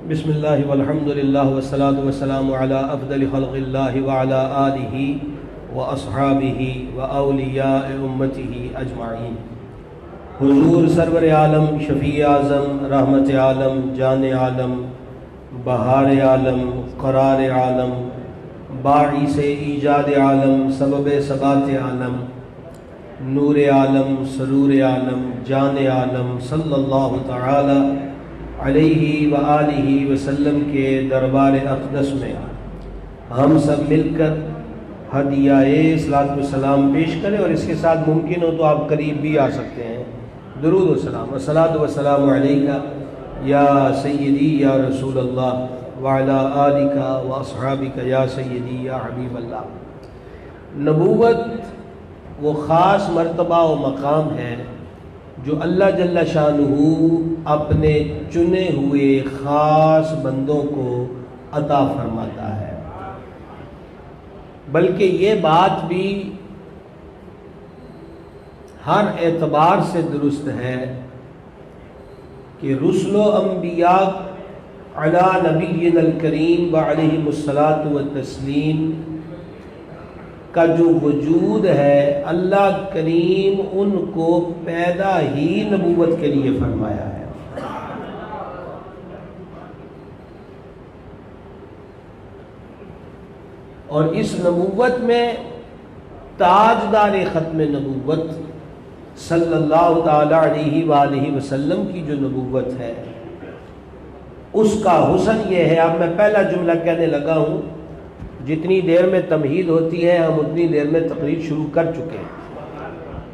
بسم اللہ والحمد للہ والصلاة والسلام علی افضل خلق اللہ وعلی آلہ واصحابہ واولیاء امتہ اجمعین۔ حضور سرور عالم، شفیع اعظم، رحمت عالم، جان عالم، بہار عالم، قرار عالم، باعث ایجاد عالم، سبب ثبات عالم، نور عالم، سرور عالم، جان عالم صلی اللہ تعالی علیہ وآلہ وسلم کے دربار اقدس میں ہم سب مل کر ہدیہ صلاۃ والسلام پیش کریں، اور اس کے ساتھ ممکن ہو تو آپ قریب بھی آ سکتے ہیں۔ درود و سلام، الصلاۃ والسلام علیکہ یا سیدی یا رسول اللہ وعلی آلک واصحابک یا سیدی یا حبیب اللہ۔ نبوت وہ خاص مرتبہ و مقام ہے جو اللہ جل شانہ اپنے چنے ہوئے خاص بندوں کو عطا فرماتا ہے، بلکہ یہ بات بھی ہر اعتبار سے درست ہے کہ رسل و انبیاء علی نبینا الکریم وعلیہم الصلاۃ والتسلیم کا جو وجود ہے، اللہ کریم ان کو پیدا ہی نبوت کے لیے فرمایا ہے۔ اور اس نبوت میں تاجدار ختم نبوت صلی اللہ تعالی علیہ وآلہ وسلم کی جو نبوت ہے، اس کا حسن یہ ہے۔ اب میں پہلا جملہ کہنے لگا ہوں، جتنی دیر میں تمہید ہوتی ہے ہم اتنی دیر میں تقریر شروع کر چکے ہیں،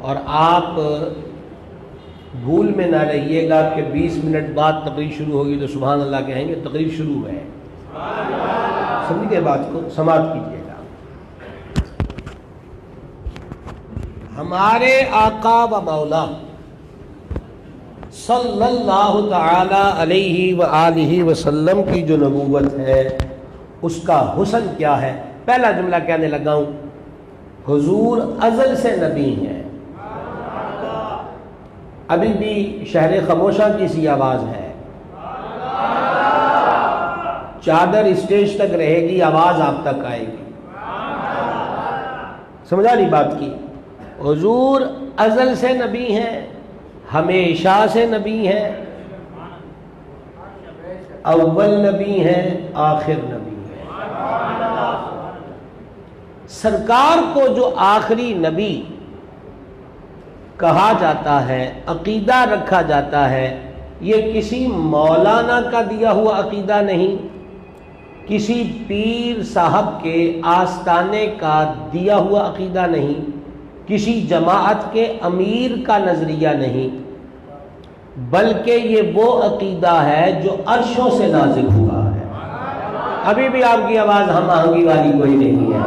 اور آپ بھول میں نہ رہیے گا کہ 20 منٹ بعد تقریر شروع ہوگی تو سبحان اللہ کہیں گے، تقریر شروع ہے۔ سمجھیے بات کو، سماعت کیجیے گا۔ ہمارے آقا و مولا صلی اللہ تعالی علیہ وآلہ وسلم کی جو نبوت ہے، اس کا حسن کیا ہے؟ پہلا جملہ کہنے لگا ہوں، حضور ازل سے نبی ہیں۔ ابھی بھی شہر خاموشہ کی سی آواز ہے، چادر اسٹیج تک رہے گی، آواز آپ تک آئے گی۔ سمجھا نہیں بات کی؟ حضور ازل سے نبی ہیں، ہمیشہ سے نبی ہیں، اول نبی ہیں، آخر نبی۔ سرکار کو جو آخری نبی کہا جاتا ہے، عقیدہ رکھا جاتا ہے، یہ کسی مولانا کا دیا ہوا عقیدہ نہیں، کسی پیر صاحب کے آستانے کا دیا ہوا عقیدہ نہیں، کسی جماعت کے امیر کا نظریہ نہیں، بلکہ یہ وہ عقیدہ ہے جو عرشوں سے نازل ہوا ہے۔ ابھی بھی آپ کی آواز ہم آہنگی والی کوئی نہیں ہے،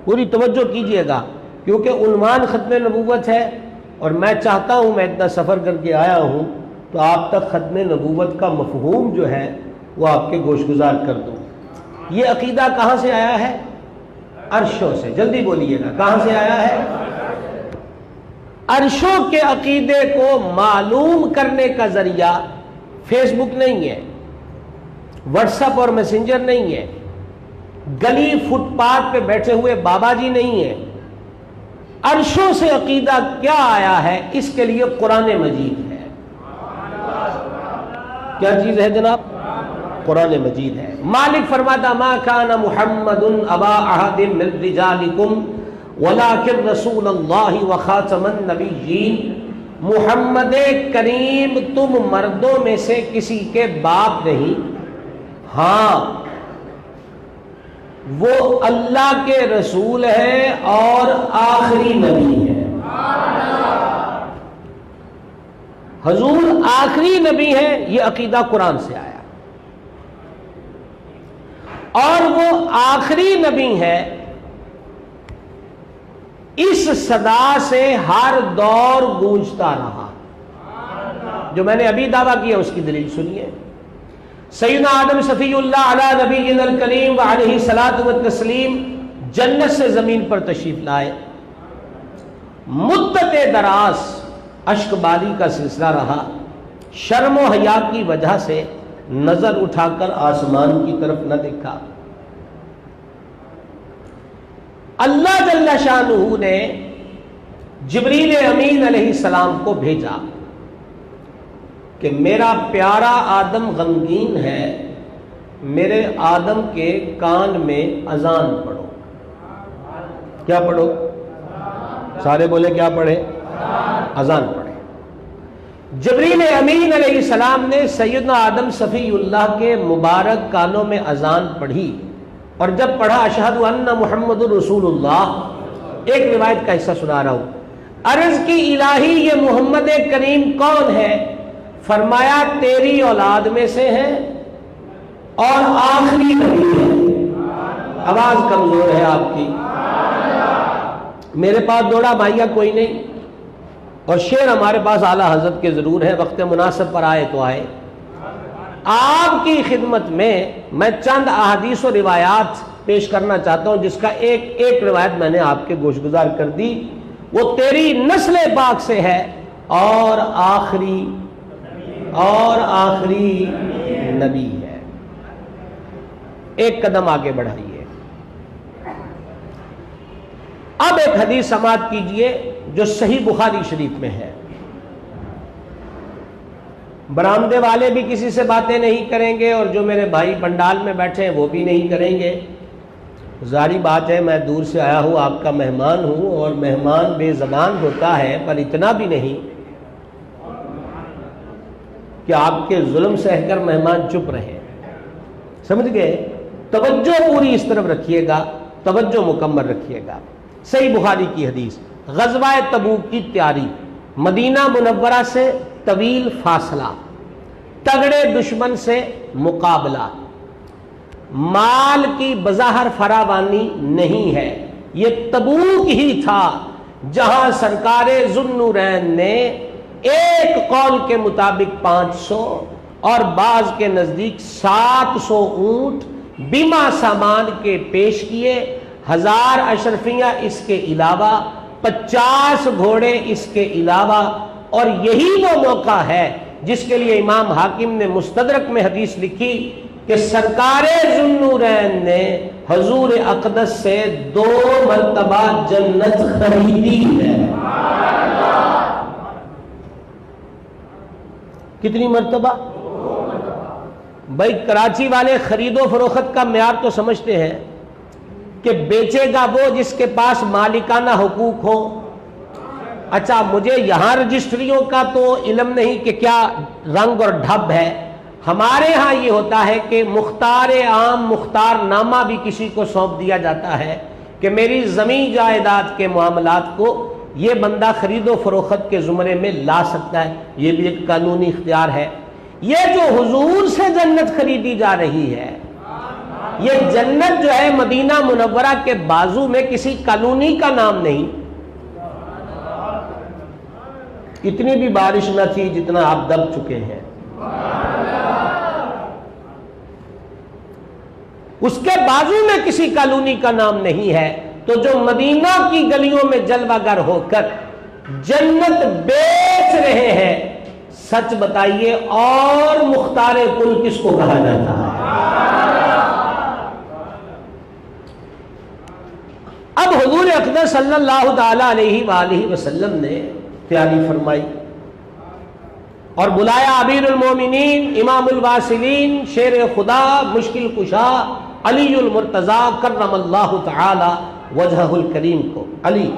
پوری توجہ کیجئے گا، کیونکہ عنوان ختم نبوت ہے، اور میں چاہتا ہوں، میں اتنا سفر کر کے آیا ہوں تو آپ تک ختم نبوت کا مفہوم جو ہے وہ آپ کے گوش گزار کر دوں۔ یہ عقیدہ کہاں سے آیا ہے؟ عرشوں سے۔ جلدی بولیے گا، کہاں سے آیا ہے؟ عرشوں کے عقیدے کو معلوم کرنے کا ذریعہ فیس بک نہیں ہے، واٹس ایپ اور میسنجر نہیں ہے، گلی فٹ پاتھ پہ بیٹھے ہوئے بابا جی نہیں ہے۔ عرشوں سے عقیدہ کیا آیا ہے؟ اس کے لیے قرآن مجید ہے۔ کیا چیز ہے جناب؟ قرآن مجید ہے۔ مالک فرماتا ما کان محمد ابا احد من رجالکم ولکن رسول اللہ وخاتم النبیین۔ محمد کریم تم مردوں میں سے کسی کے باپ نہیں، ہاں وہ اللہ کے رسول ہے اور آخری نبی ہے۔ حضور آخری نبی ہے، یہ عقیدہ قرآن سے آیا، اور وہ آخری نبی ہے، اس صدا سے ہر دور گونجتا رہا۔ جو میں نے ابھی دعویٰ کیا اس کی دلیل سنیے۔ سیدنا آدم صفی اللہ علی نبینا الکریم وعلیہ الصلاۃ والتسلیم جنت سے زمین پر تشریف لائے، مدت دراز اشک باری کا سلسلہ رہا، شرم و حیا کی وجہ سے نظر اٹھا کر آسمان کی طرف نہ دیکھا۔ اللہ جل شانہ نے جبریل امین علیہ السلام کو بھیجا کہ میرا پیارا آدم غمگین ہے، میرے آدم کے کان میں اذان پڑھو۔ کیا پڑھو؟ سارے بولے کیا پڑھے؟ اذان پڑھے۔ جبریل امین علیہ السلام نے سیدنا آدم صفی اللہ کے مبارک کانوں میں اذان پڑھی، اور جب پڑھا اشہد ان محمد رسول اللہ، ایک روایت کا حصہ سنا رہا ہوں، عرض کی الہی یہ محمد کریم کون ہے؟ فرمایا تیری اولاد میں سے ہے اور آخری نبی ہے۔ آواز کمزور ہے آپ کی، میرے پاس دوڑا بھائیا کوئی نہیں، اور شعر ہمارے پاس اعلیٰ حضرت کے ضرور ہے، وقت مناسب پر آئے تو آئے۔ آپ کی خدمت میں چند احادیث و روایات پیش کرنا چاہتا ہوں، جس کا ایک روایت میں نے آپ کے گوش گزار کر دی۔ وہ تیری نسل پاک سے ہے اور آخری نبی ہے۔ ایک قدم آگے بڑھائیے، اب ایک حدیث سماعت کیجئے جو صحیح بخاری شریف میں ہے۔ برآمدے والے بھی کسی سے باتیں نہیں کریں گے، اور جو میرے بھائی پنڈال میں بیٹھے ہیں وہ بھی نہیں کریں گے۔ ظاہری بات ہے میں دور سے آیا ہوں، آپ کا مہمان ہوں، اور مہمان بے زبان ہوتا ہے، پر اتنا بھی نہیں کہ آپ کے ظلم سہ کر مہمان چپ رہے۔ سمجھ گئے؟ توجہ پوری اس طرف رکھیے گا، توجہ مکمل رکھیے گا۔ صحیح بخاری کی حدیث، غزوہ تبوک کی تیاری، مدینہ منورہ سے طویل فاصلہ، تگڑے دشمن سے مقابلہ، مال کی بظاہر فراوانی نہیں ہے۔ یہ تبوک ہی تھا جہاں سرکار ذوالنورین نے ایک قول کے مطابق 500 اور بعض کے نزدیک 700 اونٹ بما سامان کے پیش کیے، 1000 اشرفیاں اس کے علاوہ، 50 گھوڑے اس کے علاوہ، اور یہی وہ موقع ہے جس کے لیے امام حاکم نے مستدرک میں حدیث لکھی کہ سرکار ذوالنورین نے حضور اقدس سے 2 مرتبہ جنت خریدی ہے۔ کتنی مرتبہ؟ بھائی کراچی والے خرید و فروخت کا معیار تو سمجھتے ہیں کہ بیچے گا وہ جس کے پاس مالکانہ حقوق ہو۔ اچھا مجھے یہاں رجسٹریوں کا تو علم نہیں کہ کیا رنگ اور ڈھب ہے، ہمارے ہاں یہ ہوتا ہے کہ مختار عام مختار نامہ بھی کسی کو سونپ دیا جاتا ہے کہ میری زمین جائیداد کے معاملات کو یہ بندہ خرید و فروخت کے زمرے میں لا سکتا ہے، یہ بھی ایک قانونی اختیار ہے۔ یہ جو حضور سے جنت خریدی جا رہی ہے، یہ جنت جو ہے مدینہ منورہ کے بازو میں کسی کالونی کا نام نہیں۔ اتنی بھی بارش نہ تھی جتنا آپ دب چکے ہیں۔ اس کے بازو میں کسی کالونی کا نام نہیں ہے، تو جو مدینہ کی گلیوں میں جلوہ گر ہو کر جنت بیچ رہے ہیں، سچ بتائیے اور مختار کل کس کو کہا جاتا ہے؟ اب حضور اقدس صلی اللہ تعالی علیہ وآلہ وسلم نے تیاری فرمائی اور بلایا امیر المومنین، امام الواصلین، شیر خدا، مشکل کشا علی المرتضیٰ کرم اللہ تعالی وجہہ الکریم کو۔ علی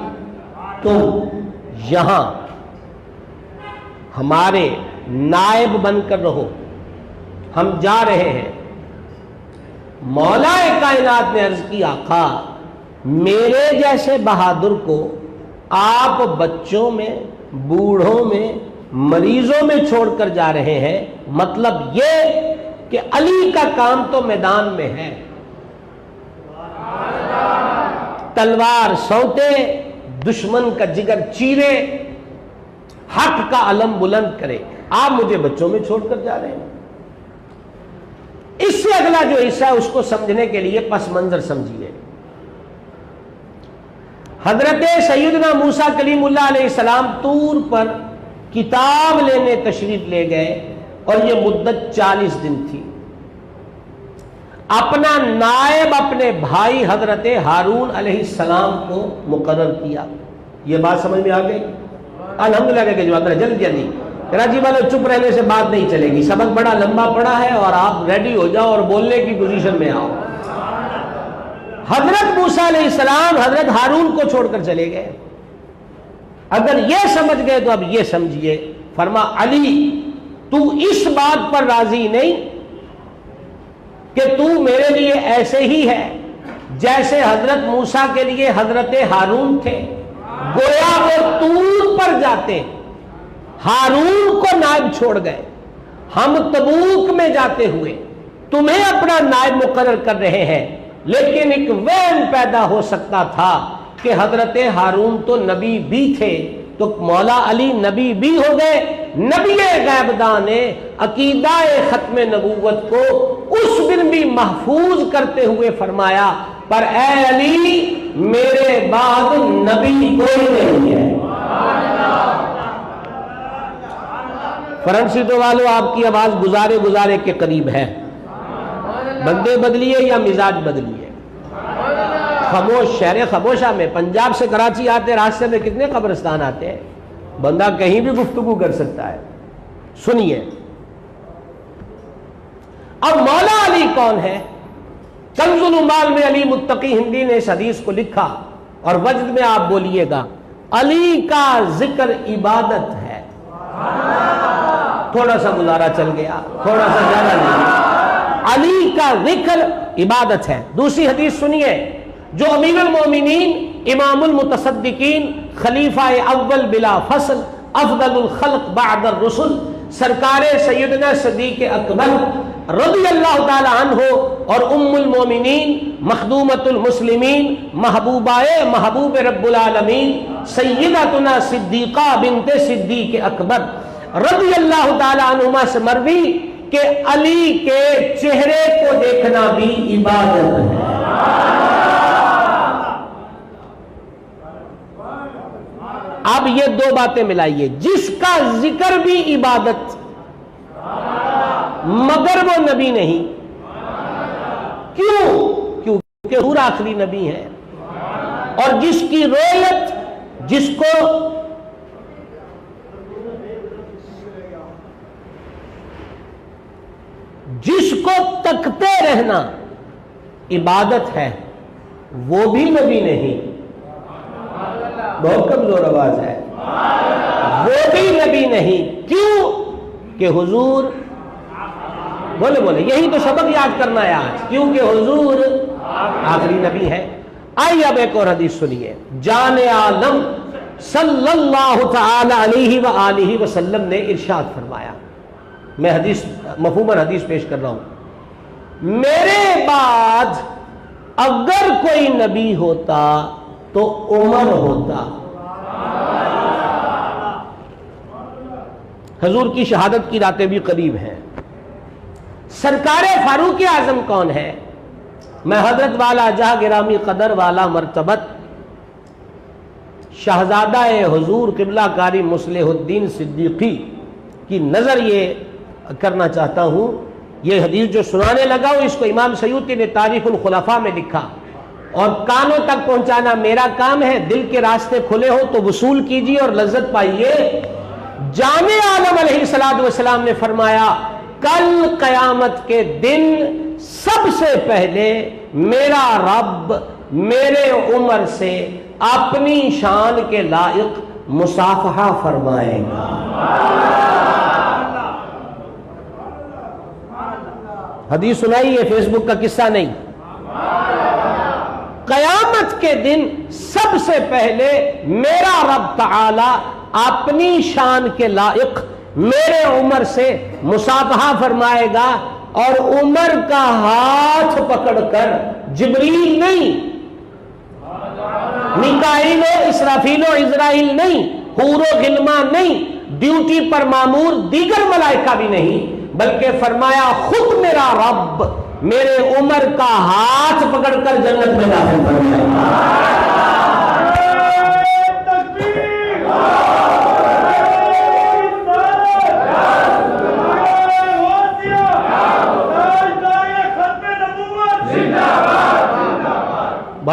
تم یہاں ہمارے نائب بن کر رہو، ہم جا رہے ہیں۔ مولا کائنات نے عرض کی آقا میرے جیسے بہادر کو آپ بچوں میں، بوڑھوں میں، مریضوں میں چھوڑ کر جا رہے ہیں، مطلب یہ کہ علی کا کام تو میدان میں ہے، تلوار سونتے، دشمن کا جگر چیرے، حق کا علم بلند کرے، آپ مجھے بچوں میں چھوڑ کر جا رہے ہیں۔ اس سے اگلا جو حصہ ہے اس کو سمجھنے کے لیے پس منظر سمجھیے۔ حضرت سیدنا موسیٰ کلیم اللہ علیہ السلام طور پر کتاب لینے تشریف لے گئے، اور یہ مدت 40 دن تھی۔ اپنا نائب اپنے بھائی حضرت ہارون علیہ السلام کو مقرر کیا. یہ بات سمجھ میں آ گئی؟ الحمدللہ کہ جواب جلدی کراچی والے چپ رہنے سے بات نہیں چلے گی. سبق بڑا لمبا پڑا ہے اور آپ ریڈی ہو جاؤ اور بولنے کی پوزیشن میں آؤ. حضرت موسیٰ علیہ السلام حضرت ہارون کو چھوڑ کر چلے گئے. اگر یہ سمجھ گئے تو اب یہ سمجھیے. فرما علی تو اس بات پر راضی نہیں کہ تو میرے لیے ایسے ہی ہے جیسے حضرت موسیٰ کے لیے حضرت ہارون تھے. گویا وہ طور پر جاتے ہارون کو نائب چھوڑ گئے. ہم تبوک میں جاتے ہوئے تمہیں اپنا نائب مقرر کر رہے ہیں، لیکن ایک وہم پیدا ہو سکتا تھا کہ حضرت ہارون تو نبی بھی تھے، تو مولا علی نبی بھی ہو گئے. نبی غیب دان نے عقیدہ ختم نبوت کو اس دن بھی محفوظ کرتے ہوئے فرمایا پر اے علی میرے بعد نبی کوئی نہیں ہے. فرنسیٹو والوں آپ کی آواز گزارے کے قریب ہے. بندے بدلیے یا مزاج بدلیے. خاموش شہر خاموشہ میں پنجاب سے کراچی آتے راستے میں کتنے قبرستان آتے ہیں، بندہ کہیں بھی گفتگو کر سکتا ہے. سنیے اب مولا علی کون ہے؟ کنز العمال میں علی متقی ہندی نے اس حدیث کو لکھا اور وجد میں آپ بولیے گا علی کا ذکر عبادت ہے. تھوڑا سا گزارا چل گیا، تھوڑا سا زیادہ نہیں. علی کا ذکر عبادت ہے. دوسری حدیث سنیے جو امیر المومنین امام المتصدقین خلیفہ اول بلا فصل افضل الخلق بعد الرسل سرکار سیدنا صدیق اکبر رضی اللہ تعالی عنہ اور ام المومنین مخدومۃ المسلمین محبوب رب العالمین سیدتنا صدیقہ بنت صدیق اکبر رضی اللہ تعالی عنہما سے مروی کہ علی کے چہرے کو دیکھنا بھی عبادت ہے. اب یہ دو باتیں ملائیے، جس کا ذکر بھی عبادت مگر وہ نبی نہیں. کیوں؟ کیونکہ حضور آخری نبی ہے. اور جس کی رویت جس کو تکتے رہنا عبادت ہے وہ بھی نبی نہیں. بہت کمزور آواز ہے. وہ بھی نبی نہیں. کیوں؟ کہ حضور بولے یہی تو سبق یاد کرنا ہے آج، کیونکہ حضور آخری نبی ہے. آئیے اب ایک اور حدیث سنیے. جان عالم صلی اللہ تعالی علیہ وآلہ وسلم نے ارشاد فرمایا، میں حدیث مفہوماً حدیث پیش کر رہا ہوں، میرے بعد اگر کوئی نبی ہوتا تو عمر ہوتا. حضور کی شہادت کی راتیں بھی قریب ہیں. سرکار فاروق اعظم کون ہے؟ میں حضرت والا جہاں گرامی قدر والا مرتبت شہزادہ حضور قبلہ کاری مصلح الدین صدیقی کی نظر یہ کرنا چاہتا ہوں. یہ حدیث جو سنانے لگا ہوں اس کو امام سیوطی نے تاریخ الخلفاء میں لکھا اور کانوں تک پہنچانا میرا کام ہے. دل کے راستے کھلے ہو تو وصول کیجیے اور لذت پائیے. جامع عالم علیہ السلام نے فرمایا کل قیامت کے دن سب سے پہلے میرا رب میرے عمر سے اپنی شان کے لائق مصافحہ فرمائے گا. حدیث سنائی، یہ فیس بک کا قصہ نہیں. قیامت کے دن سب سے پہلے میرا رب تعالی اپنی شان کے لائق میرے عمر سے مصافحہ فرمائے گا اور عمر کا ہاتھ پکڑ کر جبریل نہیں، میکائیل و اسرافیل و عزرائیل نہیں، حور و غلمان نہیں، ڈیوٹی پر مامور دیگر ملائکہ بھی نہیں، بلکہ فرمایا خود میرا رب میرے عمر کا ہاتھ پکڑ کر جنت میں داخل فرمائے گا.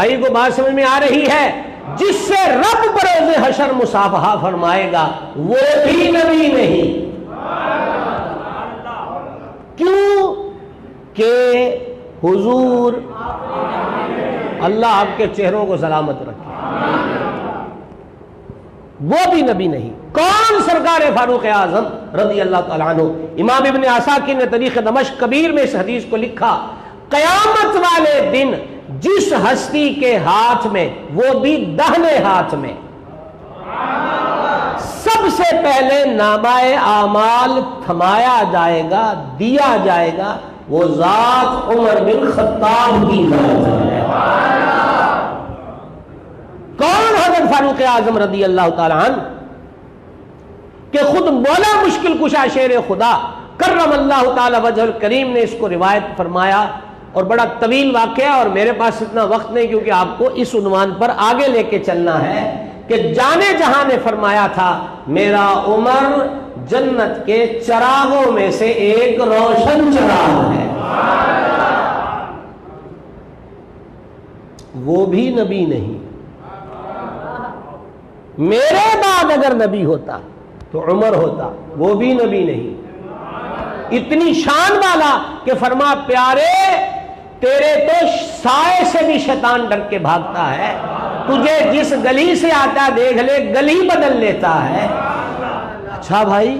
بھائی کو بات سمجھ میں آ رہی ہے؟ جس سے رب بروز حشر مصافحہ فرمائے گا وہ بھی نبی نہیں۔ کیوں کہ حضور، اللہ آپ کے چہروں کو سلامت رکھے، وہ بھی نبی نہیں۔ کون؟ سرکار فاروق اعظم رضی اللہ تعالیٰ عنہ۔ امام ابن عساکر نے تاریخ دمشق کبیر میں اس حدیث کو لکھا، قیامت والے دن جس ہستی کے ہاتھ میں، وہ بھی دہنے ہاتھ میں، سب سے پہلے نامہ اعمال تھمایا جائے گا، دیا جائے گا، وہ ذات عمر بن خطاب کی ذات ہے۔ کون؟ حضرت فاروق اعظم رضی اللہ تعالی عنہ، کہ خود مولا مشکل کشا شیر خدا کرم اللہ تعالی وجہ الکریم نے اس کو روایت فرمایا، اور بڑا طویل واقعہ، اور میرے پاس اتنا وقت نہیں کیونکہ آپ کو اس عنوان پر آگے لے کے چلنا ہے کہ جانے جہاں نے فرمایا تھا میرا عمر جنت کے چراغوں میں سے ایک روشن چراغ ہے، وہ بھی نبی نہیں۔ میرے بعد اگر نبی ہوتا تو عمر ہوتا، وہ بھی نبی نہیں۔ اتنی شان والا کہ فرما پیارے تیرے تو سائے سے بھی شیطان ڈر کے بھاگتا ہے، تجھے جس گلی سے آتا دیکھ لے گلی بدل لیتا ہے۔ اچھا بھائی،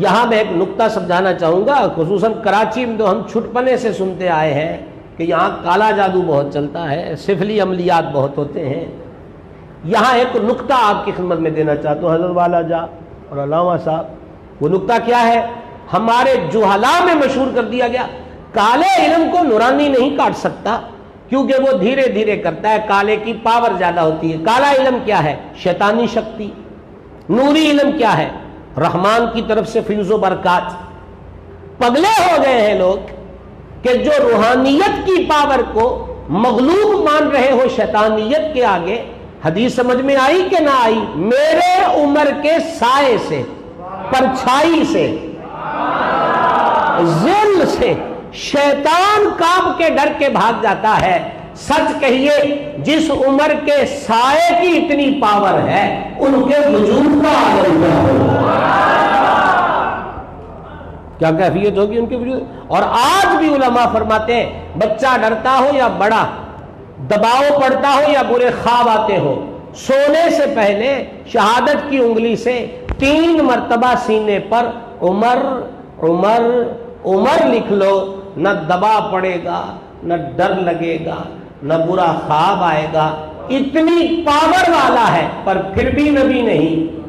یہاں میں ایک نکتہ سمجھانا چاہوں گا، خصوصاً کراچی میں تو ہم چھٹپنے سے سنتے آئے ہیں کہ یہاں کالا جادو بہت چلتا ہے، سفلی عملیات بہت ہوتے ہیں۔ یہاں ایک نکتہ آپ کی خدمت میں دینا چاہتا ہوں، حضرت والا جا اور علامہ صاحب۔ وہ نکتہ کیا ہے؟ ہمارے جہلاء میں مشہور کر دیا گیا، کالے علم کو نورانی نہیں کاٹ سکتا کیونکہ وہ دھیرے دھیرے کرتا ہے، کالے کی پاور زیادہ ہوتی ہے۔ کالا علم کیا ہے؟ شیطانی شکتی۔ نوری علم کیا ہے؟ رحمان کی طرف سے فیض و برکات۔ پگلے ہو گئے ہیں لوگ کہ جو روحانیت کی پاور کو مغلوب مان رہے ہو شیطانیت کے آگے۔ حدیث سمجھ میں آئی کہ نہ آئی؟ میرے عمر کے سائے سے، پرچھائی سے، ظل سے شیطان کانپ کے ڈر کے بھاگ جاتا ہے۔ سچ کہیے، جس عمر کے سائے کی اتنی پاور ہے ان کے وجود کا عالم کیا ہوگا؟ کیا کیفیت ہوگی ان کے وجود؟ اور آج بھی علماء فرماتے ہیں بچہ ڈرتا ہو یا بڑا، دباؤ پڑتا ہو یا برے خواب آتے ہو، سونے سے پہلے شہادت کی انگلی سے 3 مرتبہ سینے پر عمر عمر عمر لکھ لو، نہ دبا پڑے گا، نہ ڈر لگے گا، نہ برا خواب آئے گا۔ اتنی پاور والا ہے، پر پھر بھی نبی نہیں۔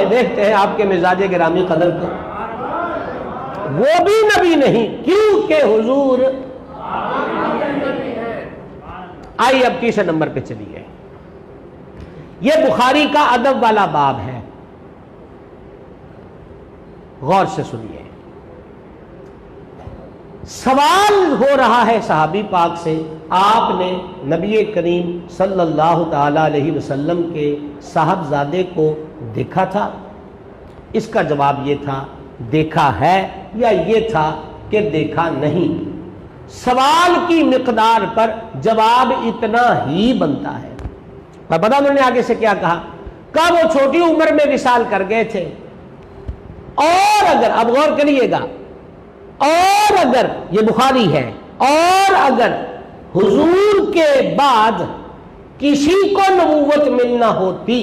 دیکھتے ہیں آپ کے مزاج گرامی قدر کو، وہ بھی نبی نہیں کیونکہ حضور۔ آئیے اب تیسرے نمبر پہ چلیے، یہ بخاری کا ادب والا باب ہے، غور سے سنیے۔ سوال ہو رہا ہے صحابی پاک سے، آپ نے نبی کریم صلی اللہ تعالی علیہ وسلم کے صاحبزادے کو دیکھا تھا؟ اس کا جواب یہ تھا دیکھا ہے، یا یہ تھا کہ دیکھا نہیں۔ سوال کی مقدار پر جواب اتنا ہی بنتا ہے۔ پر پتہ انہوں نے آگے سے کیا کہا؟ کہا وہ چھوٹی عمر میں وصال کر گئے تھے، اور اگر، اب غور کریے گا، اور اگر، یہ بخاری ہے، اور اگر حضور کے بعد کسی کو نبوت ملنا ہوتی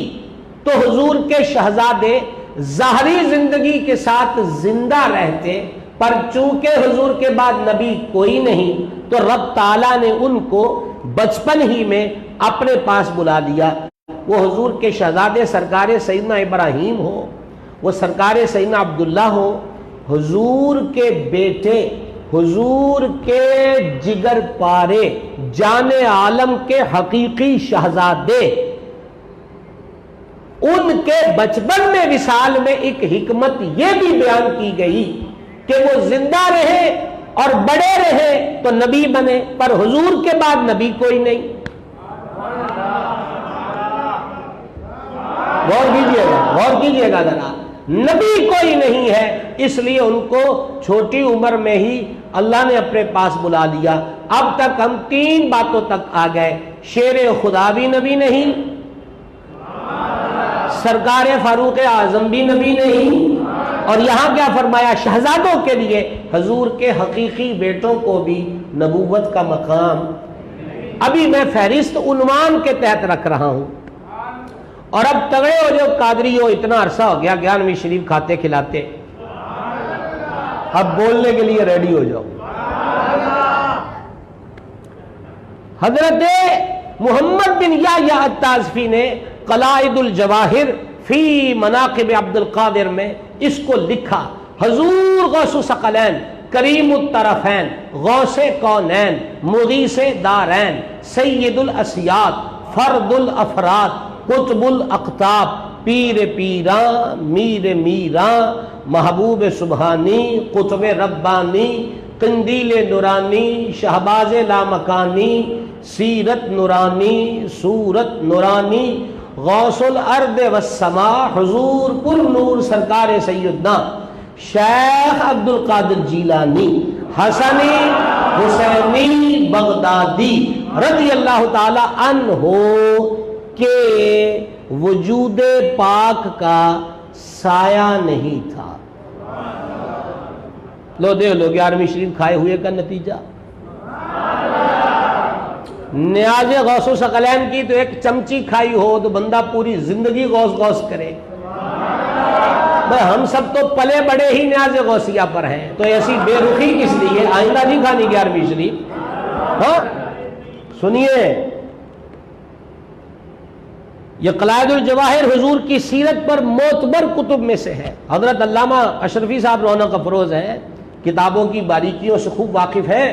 تو حضور کے شہزادے ظاہری زندگی کے ساتھ زندہ رہتے، پر چونکہ حضور کے بعد نبی کوئی نہیں تو رب تعالیٰ نے ان کو بچپن ہی میں اپنے پاس بلا لیا۔ وہ حضور کے شہزادے سرکار سیدنا ابراہیم ہو، وہ سرکار سیدنا عبداللہ ہو، حضور کے بیٹے، حضور کے جگر پارے، جان عالم کے حقیقی شہزادے، ان کے بچپن میں وصال میں ایک حکمت یہ بھی بیان کی گئی کہ وہ زندہ رہے اور بڑے رہے تو نبی بنے، پر حضور کے بعد نبی کوئی نہیں۔ غور کیجئے گا ذرا، نبی کوئی نہیں ہے، اس لیے ان کو چھوٹی عمر میں ہی اللہ نے اپنے پاس بلا لیا۔ اب تک ہم 3 باتوں تک آ گئے، شیر خدا بھی نبی نہیں، سرکار فاروق اعظم بھی نبی نہیں، اور یہاں کیا فرمایا، شہزادوں کے لیے حضور کے حقیقی بیٹوں کو بھی نبوت کا مقام۔ ابھی میں فہرست عنوان کے تحت رکھ رہا ہوں، اور اب تگڑے ہو جو قادری ہو، اتنا عرصہ ہو گیا 11ویں شریف کھاتے کھلاتے، اب بولنے کے لیے ریڈی ہو جاؤ۔ حضرت محمد بن یحییٰ التازفی نے قلائد الجواہر فی مناقب عبد القادر میں اس کو لکھا، حضور غوث ثقلین، کریم الطرفین، غوث کونین، مغیث دارین، سید الاسیاد، فرد الافراد، قطب الاقطاب، پیر پیراں، میر میراں، محبوب سبحانی، قطب ربانی، قندیل نورانی، شہباز لامکانی، سیرت نورانی، صورت نورانی، غوث الارض والسماء، حضور پر نور سرکار سیدنا شیخ عبد القادر جیلانی حسنی حسینی بغدادی رضی اللہ تعالی عنہ کے وجود پاک کا سایہ نہیں تھا۔ لو دے لو 11ویں شریف کھائے ہوئے کا نتیجہ۔ نیاز غوث و ثقلین کی تو ایک چمچی کھائی ہو تو بندہ پوری زندگی غوث غوث کرے۔ ہم سب تو پلے بڑے ہی نیاز غوثیہ پر ہیں، تو ایسی بے رخی کس لیے؟ آئندہ نہیں کھانی 11ویں شریف۔ ہاں سنیے، یہ قلائد الجواہر حضور کی سیرت پر معتبر کتب میں سے ہے۔ حضرت علامہ اشرفی صاحب رونق افروز ہیں، کتابوں کی باریکیوں سے خوب واقف ہے،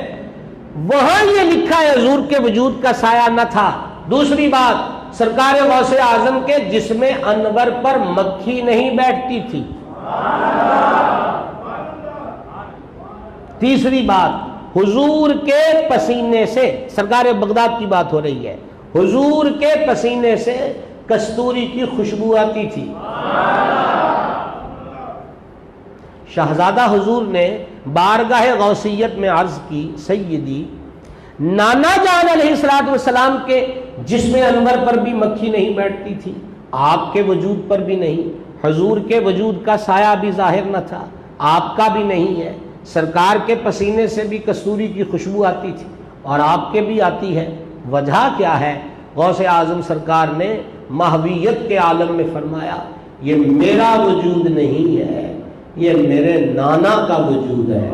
وہاں یہ لکھا ہے حضور کے وجود کا سایہ نہ تھا۔ دوسری بات، سرکار غوث اعظم کے جسم انور پر مکھی نہیں بیٹھتی تھی۔ تیسری بات، حضور کے پسینے سے، سرکار بغداد کی بات ہو رہی ہے، حضور کے پسینے سے کستوری کی خوشبو آتی تھی۔ شہزادہ حضور نے بارگاہ غوثیت میں عرض کی، سیدی نانا جان علیہ السلام کے جسم انور پر بھی مکھی نہیں بیٹھتی تھی، آپ کے وجود پر بھی نہیں، حضور کے وجود کا سایہ بھی ظاہر نہ تھا، آپ کا بھی نہیں ہے، سرکار کے پسینے سے بھی کستوری کی خوشبو آتی تھی اور آپ کے بھی آتی ہے۔ وجہ کیا ہے؟ غوث اعظم سرکار نے ماہویت کے عالم میں فرمایا، یہ میرا وجود نہیں ہے، یہ میرے نانا کا وجود ہے۔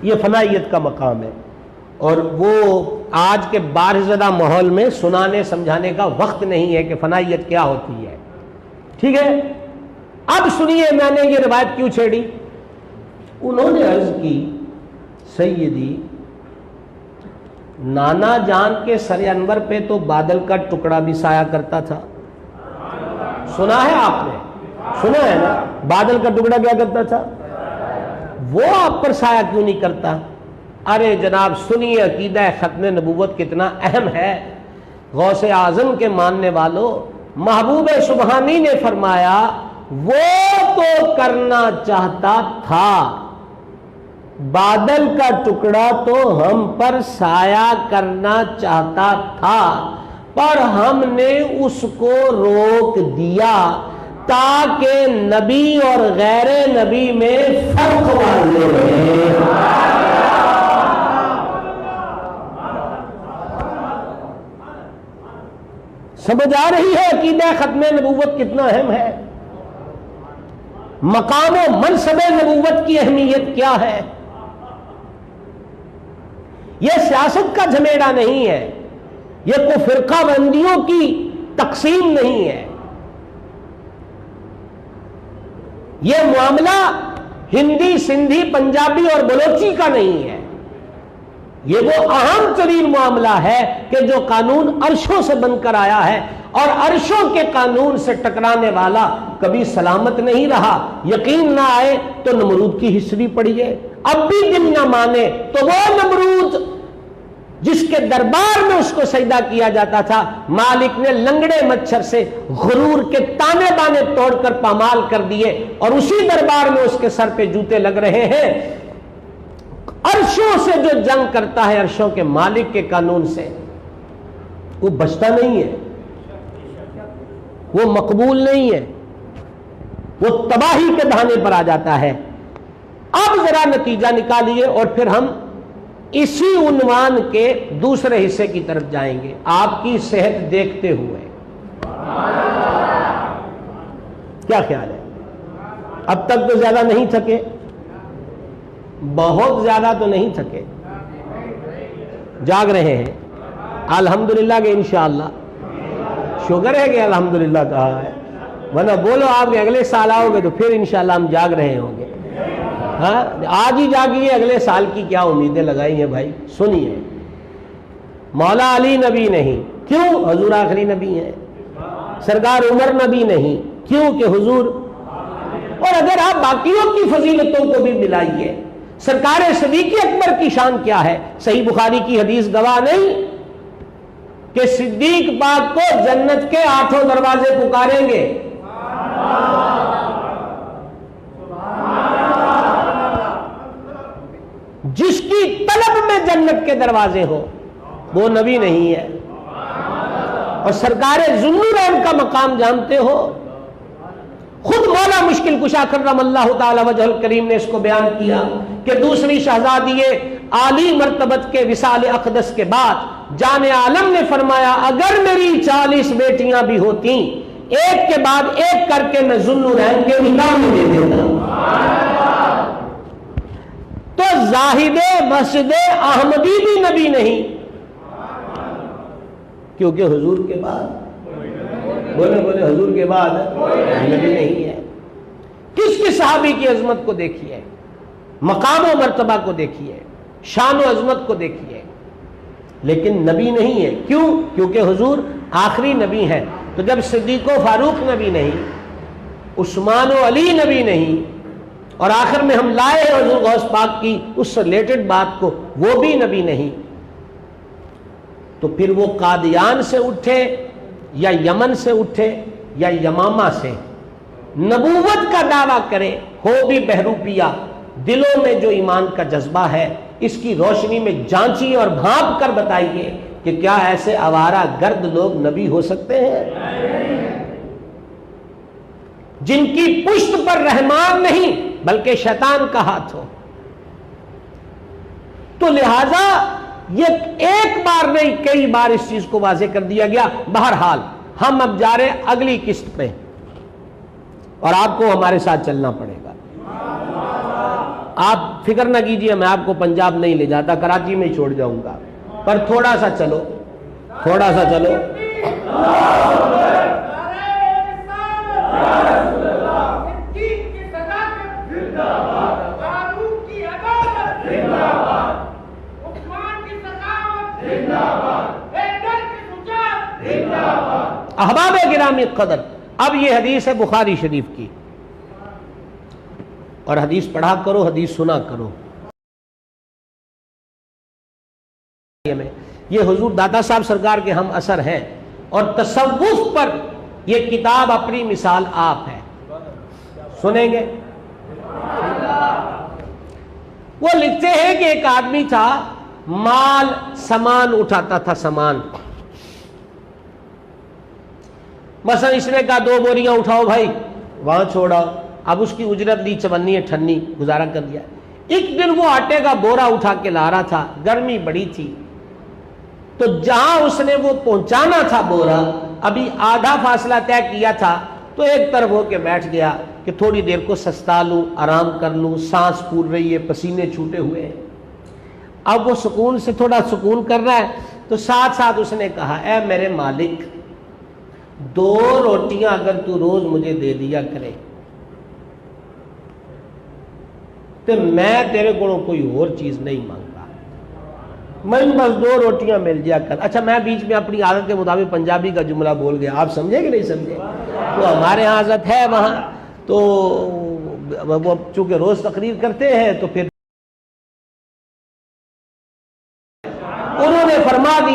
یہ فنائیت کا مقام ہے، اور وہ آج کے بارزدہ ماحول میں سنانے سمجھانے کا وقت نہیں ہے کہ فنائیت کیا ہوتی ہے۔ ٹھیک ہے، اب سنیے میں نے یہ روایت کیوں چھیڑی۔ انہوں نے عرض کی، سیدی نانا جان کے سر انور پہ تو بادل کا ٹکڑا بھی سایہ کرتا تھا، سنا ہے آپ نے؟ سنا ہے نا؟ بادل کا ٹکڑا کیا کرتا تھا؟ وہ آپ پر سایہ کیوں نہیں کرتا؟ ارے جناب سنیے، عقیدہ ختم نبوت کتنا اہم ہے۔ غوث اعظم کے ماننے والوں، محبوب سبحانی نے فرمایا وہ تو کرنا چاہتا تھا، بادل کا ٹکڑا تو ہم پر سایہ کرنا چاہتا تھا، پر ہم نے اس کو روک دیا تاکہ نبی اور غیر نبی میں فرق واضح رہے۔ سمجھ آ رہی ہے عقیدہ ختم نبوت کتنا اہم ہے؟ مقام و منصب نبوت کی اہمیت کیا ہے؟ یہ سیاست کا جھمیڑا نہیں ہے، یہ کوئی فرقہ بندیوں کی تقسیم نہیں ہے، یہ معاملہ ہندی، سندھی، پنجابی اور بلوچی کا نہیں ہے، یہ وہ اہم ترین معاملہ ہے کہ جو قانون عرشوں سے بن کر آیا ہے، اور عرشوں کے قانون سے ٹکرانے والا کبھی سلامت نہیں رہا۔ یقین نہ آئے تو نمرود کی ہسٹری پڑھیے، اب بھی دل نہ مانے تو وہ نمرود جس کے دربار میں اس کو سجدہ کیا جاتا تھا، مالک نے لنگڑے مچھر سے غرور کے تانے بانے توڑ کر پامال کر دیے، اور اسی دربار میں اس کے سر پہ جوتے لگ رہے ہیں۔ عرشوں سے جو جنگ کرتا ہے عرشوں کے مالک کے قانون سے، وہ بچتا نہیں ہے، وہ مقبول نہیں ہے، وہ تباہی کے دہانے پر آ جاتا ہے۔ اب ذرا نتیجہ نکالیے اور پھر ہم اسی عنوان کے دوسرے حصے کی طرف جائیں گے، آپ کی صحت دیکھتے ہوئے۔ کیا خیال ہے؟ اب تک تو زیادہ نہیں تھکے، بہت زیادہ تو نہیں تھکے، جاگ رہے ہیں الحمدللہ کہ انشاءاللہ، شکر ہے کہ الحمدللہ کہا ہے، ورنہ بولو آپ کے اگلے سال آؤ گے تو پھر انشاءاللہ ہم جاگ رہے ہوں گے۔ ہاں آج ہی جاگیے، اگلے سال کی کیا امیدیں لگائی ہیں بھائی؟ سنیے، مولا علی نبی نہیں، کیوں؟ حضور آخری نبی ہیں۔ سرکار عمر نبی نہیں، کیوں؟ کہ حضور۔ اور اگر آپ باقیوں کی فضیلتوں کو بھی ملائیے، سرکار صدیق اکبر کی شان کیا ہے؟ صحیح بخاری کی حدیث گواہ نہیں کہ صدیق پاک کو جنت کے 8 دروازے پکاریں گے۔ جس کی طلب میں جنت کے دروازے ہو وہ نبی نہیں ہے۔ اور سرکار ذوالنورین کا مقام جانتے ہو؟ خود مولا مشکل کشا کرم اللہ تعالی وجہ الکریم نے اس کو بیان کیا کہ دوسری شہزادی عالی مرتبت کے وصال اقدس کے بعد جان عالم نے فرمایا اگر میری 40 بیٹیاں بھی ہوتی، ایک کے بعد ایک کر کے میں ذوالنورین کے نکاح میں دے دیتا۔ تو زاہد مسجد احمدی بھی نبی نہیں، کیونکہ حضور کے بعد، بولے بولے حضور کے بعد نبی نہیں ہے۔ کس کے صحابی کی عظمت کو دیکھیے، مقام و مرتبہ کو دیکھیے، شان و عظمت کو دیکھیے، لیکن نبی نہیں ہے۔ کیوں؟ کیونکہ حضور آخری نبی ہے۔ تو جب صدیق و فاروق نبی نہیں، عثمان و علی نبی نہیں، اور آخر میں ہم لائے ہیں حضور غوث پاک کی اس ریلیٹڈ بات کو، وہ بھی نبی نہیں، تو پھر وہ قادیان سے اٹھے یا یمن سے اٹھے یا یمامہ سے، نبوت کا دعویٰ کرے، ہو بھی بہروپیہ، دلوں میں جو ایمان کا جذبہ ہے اس کی روشنی میں جانچیے اور بھانپ کر بتائیے کہ کیا ایسے آوارہ گرد لوگ نبی ہو سکتے ہیں جن کی پشت پر رحمان نہیں بلکہ شیطان کا ہاتھ ہو؟ تو لہذا یہ ایک بار نہیں کئی بار اس چیز کو واضح کر دیا گیا۔ بہرحال ہم اب جا رہے اگلی قسط پہ، اور آپ کو ہمارے ساتھ چلنا پڑے گا۔ آپ فکر نہ کیجیے، میں آپ کو پنجاب نہیں لے جاتا، کراچی میں ہی چھوڑ جاؤں گا، پر تھوڑا سا چلو، تھوڑا سا چلو۔ احباب گرامی قدر، اب یہ حدیث ہے بخاری شریف کی، اور حدیث پڑھا کرو، حدیث سنا کرو۔ یہ حضور داتا صاحب سرکار کے ہم اثر ہیں، اور تصوف پر یہ کتاب اپنی مثال آپ ہے، سنیں گے؟ وہ لکھتے ہیں کہ ایک آدمی تھا، مال سامان اٹھاتا تھا، سامان، مثلا اس نے کہا 2 بوریاں اٹھاؤ بھائی، وہاں چھوڑا، اب اس کی اجرت لی 54 58، گزارا کر دیا۔ ایک دن وہ آٹے کا بورا اٹھا کے لا رہا تھا، گرمی بڑی تھی، تو جہاں اس نے وہ پہنچانا تھا بورا، ابھی آدھا فاصلہ طے کیا تھا، تو ایک طرف ہو کے بیٹھ گیا کہ تھوڑی دیر کو سستا لوں، آرام کر لوں، سانس پھول رہی ہے، پسینے چھوٹے ہوئے ہیں۔ اب وہ سکون سے تھوڑا سکون کر رہا ہے، تو ساتھ ساتھ اس نے کہا اے میرے مالک، 2 روٹیاں اگر تو روز مجھے دے دیا کرے تو میں تیرے کو کوئی اور چیز نہیں مانگتا، میں بس 2 روٹیاں مل جا کر۔ اچھا میں بیچ میں اپنی عادت کے مطابق پنجابی کا جملہ بول گیا، آپ سمجھے کہ نہیں سمجھے؟ تو ہمارے ہاں عادت ہے وہاں، تو وہ چونکہ روز تقریر کرتے ہیں تو پھر انہوں نے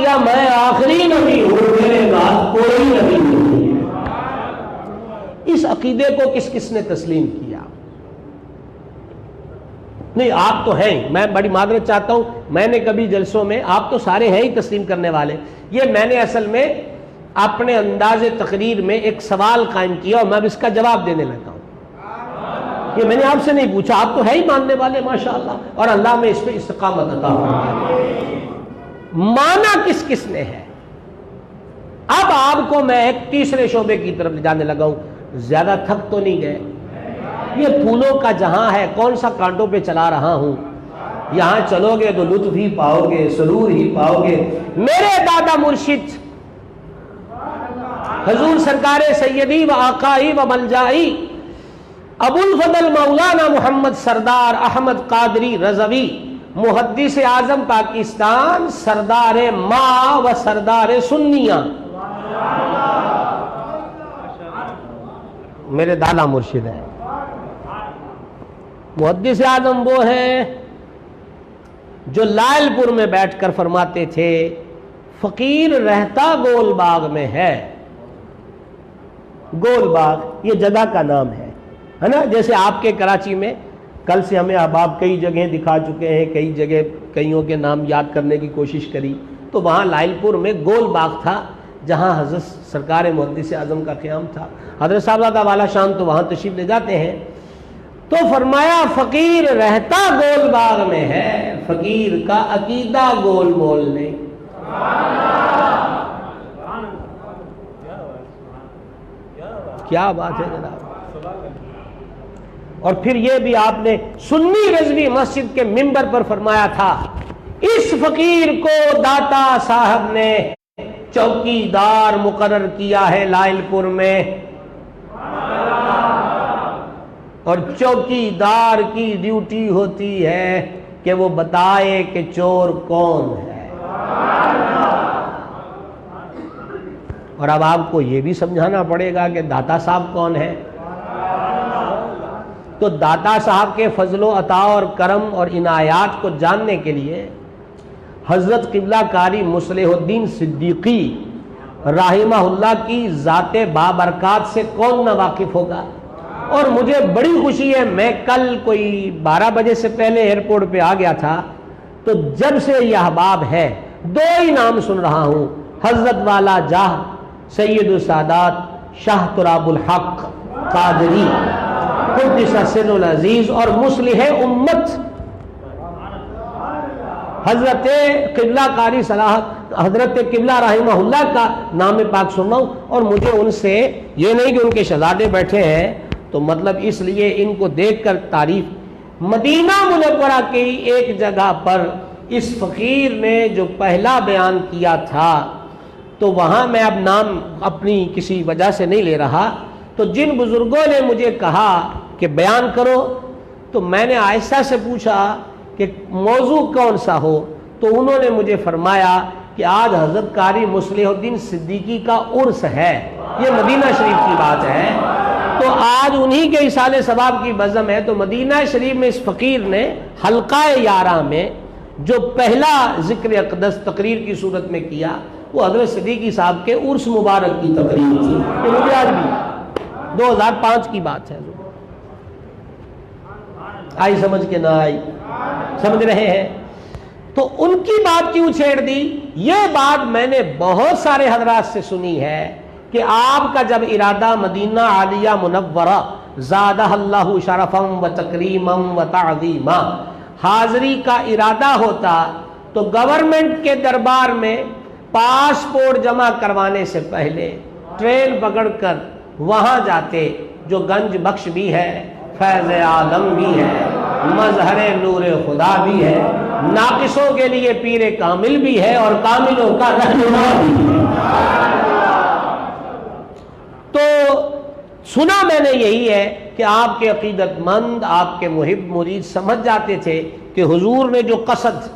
دیا میں آخری نبی ہوں، میرے بعد کوئی نبی نہیں ہے۔ اس عقیدے کو کس کس نے تسلیم کیا؟ نہیں، آپ تو ہیں، میں بڑی معذرت چاہتا ہوں، میں نے کبھی جلسوں میں، آپ تو سارے ہیں ہی تسلیم کرنے والے، یہ میں نے اصل میں اپنے انداز تقریر میں ایک سوال قائم کیا اور میں اب اس کا جواب دینے لگا ہوں۔ یہ میں نے آپ سے نہیں پوچھا، آپ تو ہے ہی ماننے والے ماشاءاللہ، اور اللہ میں اس پہ استقامت عطا فرمائے۔ مانا کس کس نے ہے؟ اب آپ کو میں ایک تیسرے شعبے کی طرف لے جانے لگا ہوں۔ زیادہ تھک تو نہیں گئے؟ یہ پھولوں کا جہاں ہے، کون سا کانٹوں پہ چلا رہا ہوں، یہاں چلو گے تو لطف ہی پاؤ گے، سرور ہی پاؤ گے۔ میرے دادا مرشد حضور سرکار سیدی و آقائی و ملجائی ابو الفضل مولانا محمد سردار احمد قادری رضوی محدث اعظم پاکستان، سردار ما و سردار سنیہ، میرے دادا مرشد ہیں۔ محدث اعظم وہ ہیں جو لائل پور میں بیٹھ کر فرماتے تھے فقیر رہتا گول باغ میں ہے۔ گول باغ یہ جگہ کا نام ہے نا، جیسے آپ کے کراچی میں کل سے ہمیں احباب کئی جگہیں دکھا چکے ہیں، کئی جگہ کئیوں کے نام یاد کرنے کی کوشش کری، تو وہاں لائل پور میں گول باغ تھا جہاں حضرت سرکار محدث اعظم کا قیام تھا۔ حضرت صاحبزادہ والا شان تو وہاں تشریف لے جاتے ہیں، تو فرمایا فقیر رہتا گول باغ میں ہے، فقیر کا عقیدہ گول مول نہیں۔ کیا بات ہے جناب۔ اور پھر یہ بھی آپ نے سنی رضوی مسجد کے منبر پر فرمایا تھا، اس فقیر کو داتا صاحب نے چوکی دار مقرر کیا ہے لائل پور میں، اور چوکی دار کی ڈیوٹی ہوتی ہے کہ وہ بتائے کہ چور کون ہے۔ اور اب آپ کو یہ بھی سمجھانا پڑے گا کہ داتا صاحب کون ہے۔ تو داتا صاحب کے فضل و عطا اور کرم اور عنایات کو جاننے کے لیے حضرت قبلہ کاری مصلح الدین صدیقی رحمہ اللہ کی ذات بابرکات سے کون نہ واقف ہوگا۔ اور مجھے بڑی خوشی ہے، میں کل کوئی 12 بجے سے پہلے ایئرپورٹ پہ آ گیا تھا، تو جب سے یہ احباب ہے دو ہی نام سن رہا ہوں، حضرت والا جاہ سید السادات شاہ تراب الحق قادری قدس سر العزیز اور مصلح امت حضرت قبلہ کاری صلاح حضرت قبلہ رحمہ اللہ کا نام پاک سن رہا ہوں۔ اور مجھے ان سے یہ نہیں کہ ان کے شہزادے بیٹھے ہیں تو مطلب اس لیے ان کو دیکھ کر تعریف، مدینہ منورہ کی ایک جگہ پر اس فقیر نے جو پہلا بیان کیا تھا، تو وہاں میں اب نام اپنی کسی وجہ سے نہیں لے رہا، تو جن بزرگوں نے مجھے کہا کہ بیان کرو، تو میں نے آہستہ سے پوچھا کہ موضوع کون سا ہو، تو انہوں نے مجھے فرمایا کہ آج حضرت قاری مصلح الدین صدیقی کا عرس ہے، یہ مدینہ شریف کی بات ہے، تو آج انہی کے اصال ثواب کی بزم ہے۔ تو مدینہ شریف میں اس فقیر نے حلقہ 11 میں جو پہلا ذکر اقدس تقریر کی صورت میں کیا، وہ حضرت صدیقی صاحب کے عرس مبارک کی تقریر تھی، یہ مجھے آج بھی 2005 کی بات ہے۔ آئی سمجھ کے نہ آئی، سمجھ رہے ہیں؟ تو ان کی بات کیوں چھیڑ دی؟ یہ بات میں نے بہت سارے حضرات سے سنی ہے کہ آپ کا جب ارادہ مدینہ عالیہ منورہ زادہ اللہ شرفا و تکریما و تعظیما حاضری کا ارادہ ہوتا، تو گورنمنٹ کے دربار میں پاسپورٹ جمع کروانے سے پہلے ٹرین پکڑ کر وہاں جاتے، جو گنج بخش بھی ہے، فیض عالم بھی ہے، مظہر نور خدا بھی ہے، ناقصوں کے لیے پیر کامل بھی ہے، اور کاملوں کا رہنما بھی ہے۔ تو سنا میں نے یہی ہے کہ آپ کے عقیدت مند، آپ کے محب مرید سمجھ جاتے تھے کہ حضور نے جو قصد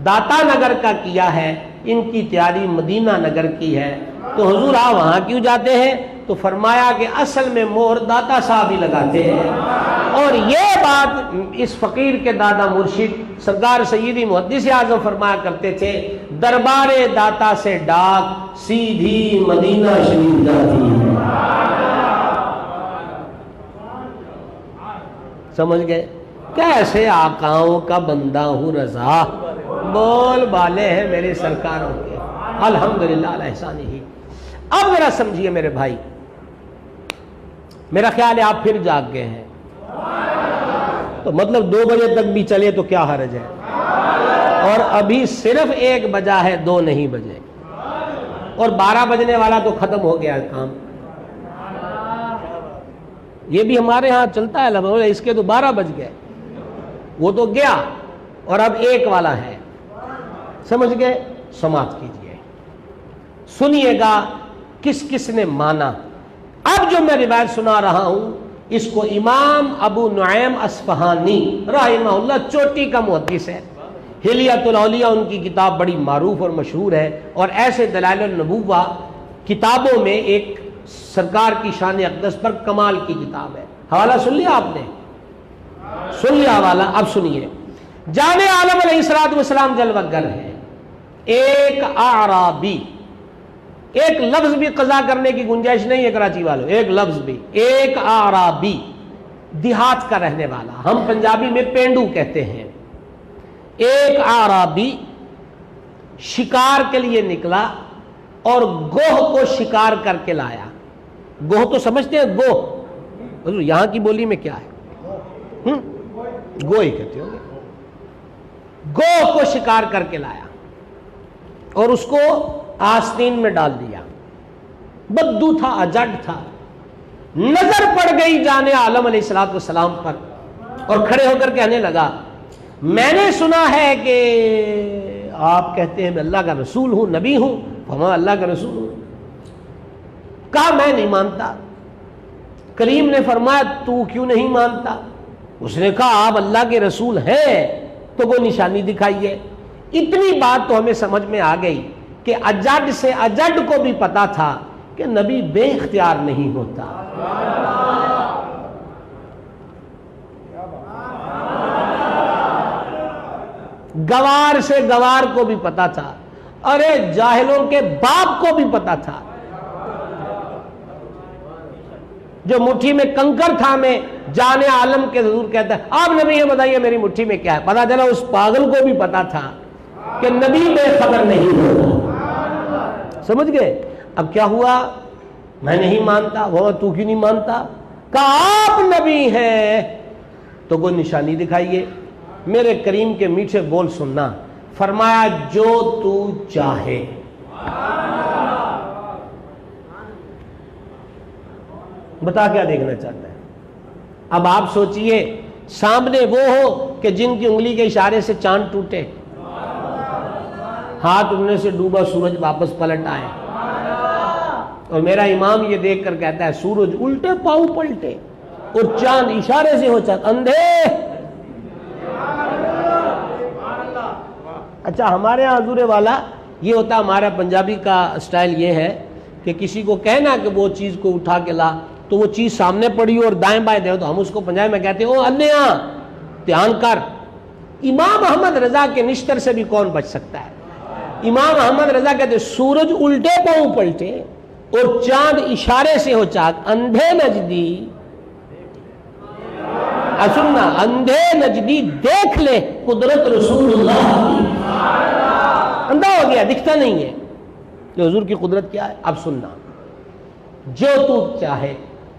داتا نگر کا کیا ہے، ان کی تیاری مدینہ نگر کی ہے، تو حضور آپ وہاں کیوں جاتے ہیں؟ تو فرمایا کہ اصل میں مہر داتا صاحب ہی لگاتے ہیں۔ اور یہ بات اس فقیر کے دادا مرشد سرکار سیدی محدث اعظم فرمایا کرتے تھے، دربار داتا سے ڈاک سیدھی مدینہ شریف جاتی ہے۔ سمجھ گئے؟ کیسے آقاؤں کا بندہ ہوں رضا، بول بالے ہیں میرے سرکاروں کے، الحمدللہ علی احسانہ۔ اب ذرا سمجھیے میرے بھائی، میرا خیال ہے آپ پھر جاگ گئے ہیں، تو مطلب 2 بجے تک بھی چلے تو کیا حرج ہے، اور ابھی صرف 1 بجا ہے، 2 نہیں بجے، اور 12 بجنے والا تو ختم ہو گیا کام۔ یہ بھی ہمارے ہاں چلتا ہے لفظ، اس کے تو 12 بج گئے، وہ تو گیا، اور اب 1 والا ہے۔ سمجھ گئے؟ سماعت کیجئے، سنیے گا کس کس نے مانا۔ اب جو میں روایت سنا رہا ہوں اس کو امام ابو نعیم اصفہانی رحمہ اللہ، چوٹی کا محدث ہے، حلیۃ الاولیاء ان کی کتاب بڑی معروف اور مشہور ہے، اور ایسے دلائل النبوہ کتابوں میں ایک سرکار کی شان اقدس پر کمال کی کتاب ہے۔ حوالہ سن لیا آپ نے؟ سن لیا حوالہ؟ اب سنیے، جان عالم علیہ السلام جلوہ گر ہے، ایک اعرابی، ایک لفظ بھی قضا کرنے کی گنجائش نہیں ہے کراچی والوں، ایک لفظ بھی، ایک اعرابی، دیہات کا رہنے والا، ہم پنجابی میں پینڈو کہتے ہیں، ایک اعرابی شکار کے لیے نکلا اور گوہ کو شکار کر کے لایا۔ گوہ تو سمجھتے ہیں؟ گوہ یہاں کی بولی میں کیا ہے؟ گوہ ہی کہتے ہوں گے۔ گوہ کو شکار کر کے لایا اور اس کو آستین میں ڈال دیا، بدو تھا، اجڈ تھا، نظر پڑ گئی جان عالم علیہ السلام پر، اور کھڑے ہو کر کہنے لگا، میں نے سنا ہے کہ آپ کہتے ہیں میں اللہ کا رسول ہوں، نبی ہوں، میں اللہ کا رسول ہوں۔ کہا میں نہیں مانتا۔ کریم نے فرمایا تو کیوں نہیں مانتا؟ اس نے کہا آپ اللہ کے رسول ہیں تو کوئی نشانی دکھائیے۔ اتنی بات تو ہمیں سمجھ میں آ گئی کہ اجڈ سے اجڈ کو بھی پتا تھا کہ نبی بے اختیار نہیں ہوتا۔ گوار سے گوار کو بھی پتا تھا، ارے جاہلوں کے باپ کو بھی پتا تھا۔ جو مٹھی میں کنکر تھا میں جان عالم کے حضور کہتا ہے آپ نبی یہ بتائیے میری مٹھی میں کیا ہے، پتا چلا اس پاگل کو بھی پتا تھا کہ نبی بے خبر نہیں ہوتا۔ سمجھ گئے؟ اب کیا ہوا؟ میں نہیں مانتا، وہ تو کیوں نہیں مانتا؟ کہا آپ نبی ہیں تو کوئی نشانی دکھائیے۔ میرے کریم کے میٹھے بول سننا، فرمایا جو تو چاہے۔ بتا کیا دیکھنا چاہتا ہے؟ اب آپ سوچئے سامنے وہ ہو کہ جن کی انگلی کے اشارے سے چاند ٹوٹے، ہاتھ اڑنے سے ڈوبا سورج واپس پلٹ آئے، اور میرا امام یہ دیکھ کر کہتا ہے سورج الٹے پاؤں پلٹے اور چاند اشارے سے ہو چاہتا اندھے۔ اچھا ہمارے یہاں حضور والا یہ ہوتا، ہمارا پنجابی کا سٹائل یہ ہے کہ کسی کو کہنا کہ وہ چیز کو اٹھا کے لا، تو وہ چیز سامنے پڑی اور دائیں بائیں دے تو ہم اس کو پنجابی میں کہتے ہیں او انیا دھیان کر۔ امام احمد رضا کے نشتر سے بھی کون بچ سکتا ہے؟ امام احمد رضا کہتے ہیں سورج الٹے پاؤں پلٹے اور چاند اشارے سے ہو چاک، اندھے نجدی سننا، اندھے نجدی دیکھ لے قدرت رسول اللہ۔ اندھا ہو گیا، دکھتا نہیں ہے کہ حضور کی قدرت کیا ہے۔ اب سننا، جو تو چاہے۔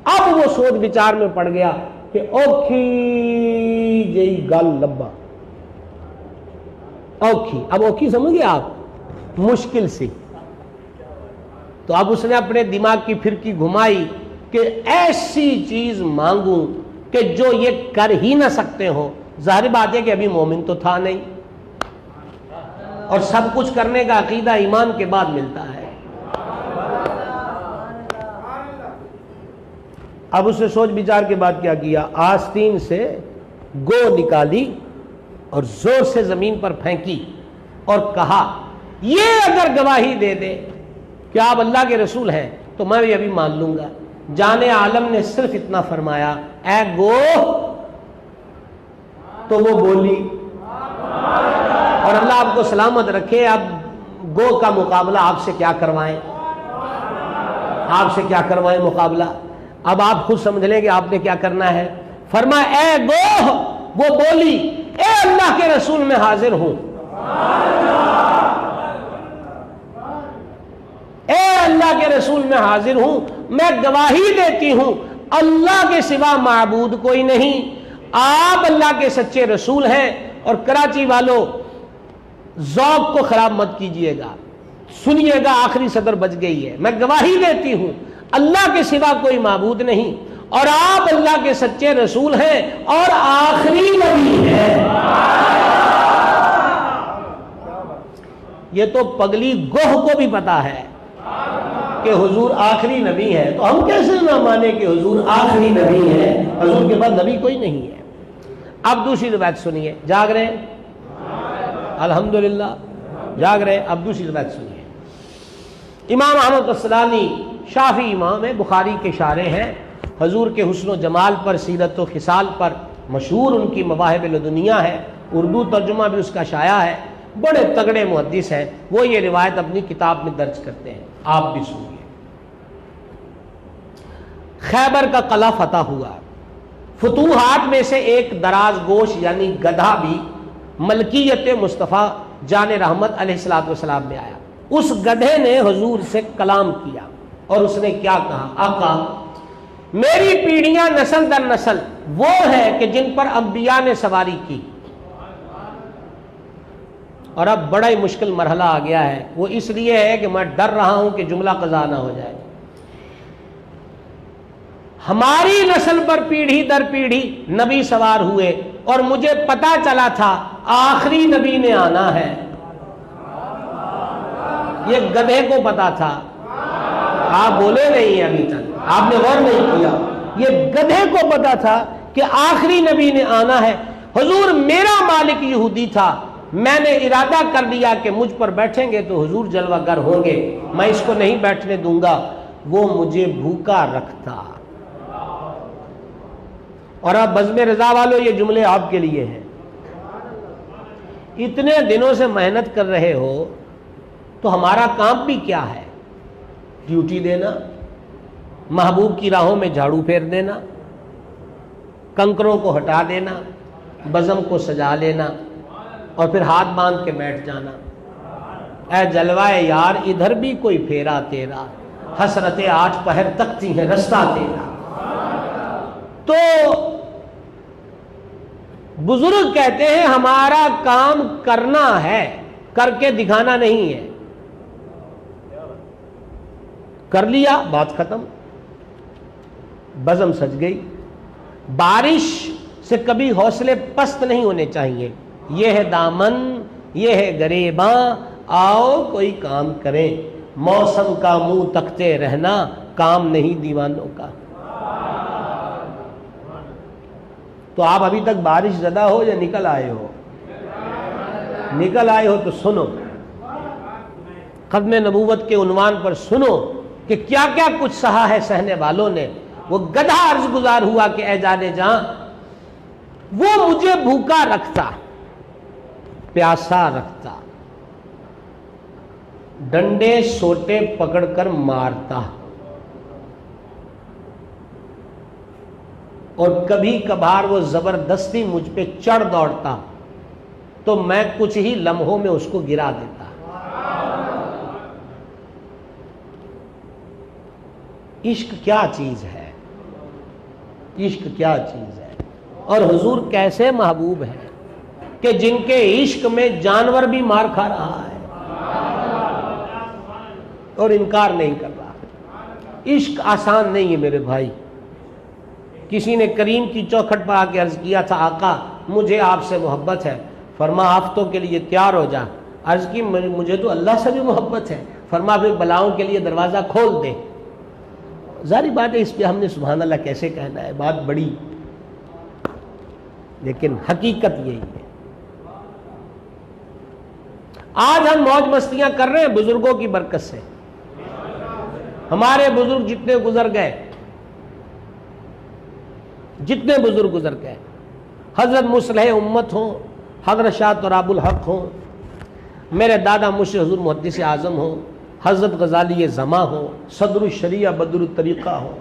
اب وہ سوچ بچار میں پڑ گیا کہ اوکھی جئی گل لبا، اوکھی، اب اوکھی سمجھ گئے آپ؟ مشکل سی۔ تو اب اس نے اپنے دماغ کی پھرکی گھمائی کہ ایسی چیز مانگوں کہ جو یہ کر ہی نہ سکتے ہو۔ ظاہر بات ہے کہ ابھی مومن تو تھا نہیں، اور سب کچھ کرنے کا عقیدہ ایمان کے بعد ملتا ہے۔ اب اس نے سوچ بچار کے بعد کیا کیا، آستین سے گو نکالی اور زور سے زمین پر پھینکی اور کہا یہ اگر گواہی دے دے کہ آپ اللہ کے رسول ہیں تو میں بھی ابھی مان لوں گا۔ جان عالم نے صرف اتنا فرمایا اے گو، تو وہ بولی، اور اللہ آپ کو سلامت رکھے۔ اب گو کا مقابلہ آپ سے کیا کروائیں، آپ سے کیا کروائیں مقابلہ. اب آپ خود سمجھ لیں کہ آپ نے کیا کرنا ہے. فرمایا اے گو، وہ بولی اے اللہ کے رسول میں حاضر ہوں، اے اللہ کے رسول میں حاضر ہوں، میں گواہی دیتی ہوں اللہ کے سوا معبود کوئی نہیں، آپ اللہ کے سچے رسول ہیں. اور کراچی والوں ذوق کو خراب مت کیجئے گا، سنیے گا، آخری صدر بچ گئی ہے. میں گواہی دیتی ہوں اللہ کے سوا کوئی معبود نہیں اور آپ اللہ کے سچے رسول ہیں اور آخری نبی ہیں. یہ تو پگلی گوہ کو بھی پتا ہے کہ حضور آخری نبی ہے، تو ہم کیسے نہ مانے کہ حضور آخری نبی ہے؟ حضور کے بعد نبی کوئی نہیں ہے. اب دوسری روایت سنیے. جاگ رہے ہیں؟ الحمدللہ جاگ رہے ہیں. اب دوسری روایت سنیے. امام احمد قسطلانی شافعی امام ہے، بخاری کے شارح ہیں، حضور کے حسن و جمال پر، سیرت و خصال پر مشہور ان کی مواہب لدنیہ ہے، اردو ترجمہ بھی اس کا شائع ہے، بڑے تگڑے محدث ہیں. وہ یہ روایت اپنی کتاب میں درج کرتے ہیں، آپ بھی سنیے. خیبر کا قلعہ فتح ہوا. فتوحات میں سے ایک دراز گوش یعنی گدھا بھی ملکیت مصطفیٰ جان رحمت علیہ السلام میں آیا. اس گدھے نے حضور سے کلام کیا اور اس نے کیا کہا؟ آقا میری پیڑھیاں نسل در نسل وہ ہے کہ جن پر انبیاء نے سواری کی، اور اب بڑا ہی مشکل مرحلہ آ گیا ہے. وہ اس لیے ہے کہ میں ڈر رہا ہوں کہ جملہ قضا نہ ہو جائے. ہماری نسل پر پیڑھی در پیڑھی نبی سوار ہوئے اور مجھے پتا چلا تھا آخری نبی نے آنا ہے. یہ گدھے کو پتا تھا. آپ بولے نہیں ابھی تک، آپ نے غور نہیں کیا. یہ گدھے کو پتا تھا کہ آخری نبی نے آنا ہے. حضور میرا مالک یہودی تھا، میں نے ارادہ کر لیا کہ مجھ پر بیٹھیں گے تو حضور جلوہ گر ہوں گے، میں اس کو نہیں بیٹھنے دوں گا. وہ مجھے بھوکا رکھتا. اور اب بزم رضا والوں یہ جملے آپ کے لیے ہیں. اتنے دنوں سے محنت کر رہے ہو تو ہمارا کام بھی کیا ہے؟ ڈیوٹی دینا، محبوب کی راہوں میں جھاڑو پھیر دینا، کنکروں کو ہٹا دینا، بزم کو سجا لینا اور پھر ہاتھ باندھ کے بیٹھ جانا. اے جلوائے یار ادھر بھی کوئی پھیرا تیرا، حسرت 8 پہر تکتی ہے رستہ تیرا. تو بزرگ کہتے ہیں ہمارا کام کرنا ہے، کر کے دکھانا نہیں ہے. کر لیا بات ختم، بزم سج گئی. بارش سے کبھی حوصلے پست نہیں ہونے چاہیے. یہ ہے دامن، یہ ہے گریباں، آؤ کوئی کام کریں. موسم کا منہ تکتے رہنا کام نہیں دیوانوں کا. تو آپ ابھی تک بارش زدہ ہو یا نکل آئے ہو؟ نکل آئے ہو تو سنو، ختم نبوت کے عنوان پر سنو کہ کیا کیا کچھ سہا ہے سہنے والوں نے. وہ گدھا عرض گزار ہوا کہ اے جانے جہاں وہ مجھے بھوکا رکھتا، پیاسا رکھتا، ڈنڈے سوٹے پکڑ کر مارتا، اور کبھی کبھار وہ زبردستی مجھ پہ چڑھ دوڑتا تو میں کچھ ہی لمحوں میں اس کو گرا دیتا. عشق کیا چیز ہے، عشق کیا چیز ہے. اور حضور کیسے محبوب ہیں کہ جن کے عشق میں جانور بھی مار کھا رہا ہے اور انکار نہیں کر رہا. عشق آسان نہیں ہے میرے بھائی. کسی نے کریم کی چوکھٹ پر آ کے عرض کیا تھا آقا مجھے آپ سے محبت ہے. فرما ہفتوں کے لیے تیار ہو جا. عرض کی مجھے تو اللہ سے بھی محبت ہے. فرما پھر بلاؤں کے لیے دروازہ کھول دے. ظاہری بات ہے اس پہ ہم نے سبحان اللہ کیسے کہنا ہے، بات بڑی، لیکن حقیقت یہی ہے. آج ہم موج مستیاں کر رہے ہیں بزرگوں کی برکت سے. ہمارے بزرگ جتنے گزر گئے، جتنے بزرگ گزر گئے، حضرت مصلح امت ہوں، حضرت شاہ تراب الحق ہوں، میرے دادا مجھ سے حضور محدث اعظم ہو، حضرت غزالی زماں ہو، صدر الشریعہ بدر الطریقہ ہو،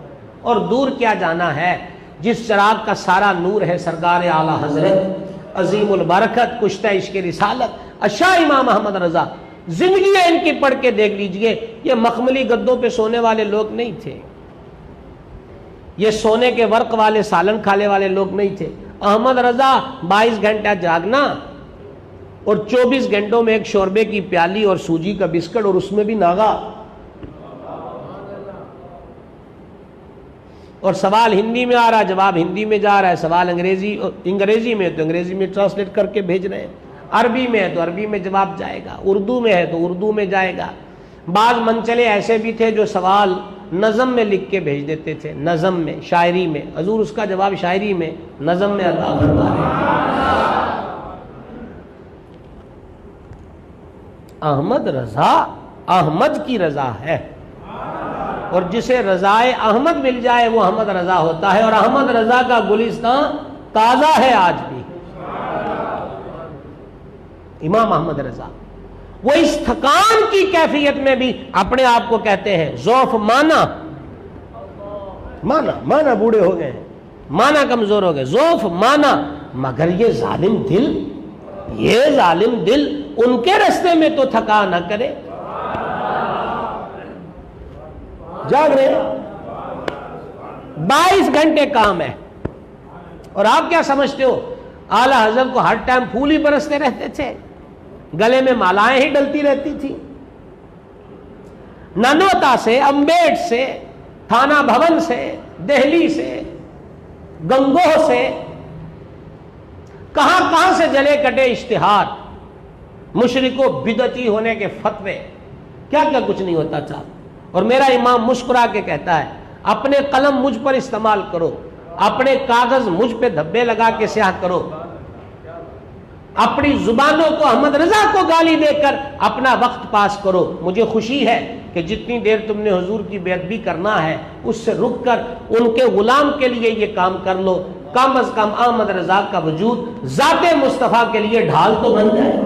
اور دور کیا جانا ہے جس چراغ کا سارا نور ہے سرکار اعلیٰ حضرت عظیم البرکت کشتہ عشق رسالت اشاہ امام احمد رضا. زندگی ان کی پڑھ کے دیکھ لیجئے، یہ مخملی گدوں پہ سونے والے لوگ نہیں تھے، یہ سونے کے ورق والے سالن کھانے والے لوگ نہیں تھے. احمد رضا 22 گھنٹہ جاگنا اور 24 گھنٹوں میں ایک شوربے کی پیالی اور سوجی کا بسکٹ، اور اس میں بھی ناغا. اور سوال ہندی میں آ رہا، جواب ہندی میں جا رہا ہے، سوال انگریزی میں تو انگریزی میں ٹرانسلیٹ کر کے بھیج رہے ہیں، عربی میں ہے تو عربی میں جواب جائے گا، اردو میں ہے تو اردو میں جائے گا. بعض منچلے ایسے بھی تھے جو سوال نظم میں لکھ کے بھیج دیتے تھے، نظم میں، شاعری میں. حضور اس کا جواب شاعری میں، نظم میں عطا فرما رہے ہیں. احمد رضا احمد کی رضا ہے، اور جسے رضائے احمد مل جائے وہ احمد رضا ہوتا ہے. اور احمد رضا کا گلستان تازہ ہے آج بھی. امام احمد رضا وہ اس تھکان کی کیفیت میں بھی اپنے آپ کو کہتے ہیں ضعف مانا مانا بوڑھے ہو گئے ہیں، مانا کمزور ہو گئے، ضعف مانا، مگر یہ ظالم دل ان کے رستے میں تو تھکا نہ کرے. جاگ رہے 22 گھنٹے کام ہے. اور آپ کیا سمجھتے ہو اعلیٰ حضرت کو ہر ٹائم پھول ہی برستے رہتے تھے، گلے میں مالائیں ہی ڈلتی رہتی تھی؟ ننوتا سے، امبیڈ سے، تھانہ بھون سے، دہلی سے، گنگوہ سے، کہاں کہاں سے جلے کٹے اشتہار، مشرک و بدعتی ہونے کے فتوے، کیا کیا کچھ نہیں ہوتا تھا. اور میرا امام مسکرا کے کہتا ہے اپنے قلم مجھ پر استعمال کرو، اپنے کاغذ مجھ پہ دھبے لگا کے سیاہ کرو، اپنی زبانوں کو احمد رضا کو گالی دے کر اپنا وقت پاس کرو. مجھے خوشی ہے کہ جتنی دیر تم نے حضور کی بیعت بھی کرنا ہے اس سے رک کر ان کے غلام کے لیے یہ کام کر لو. کم از کم احمد رضا کا وجود ذات مصطفیٰ کے لیے ڈھال تو بن جائے.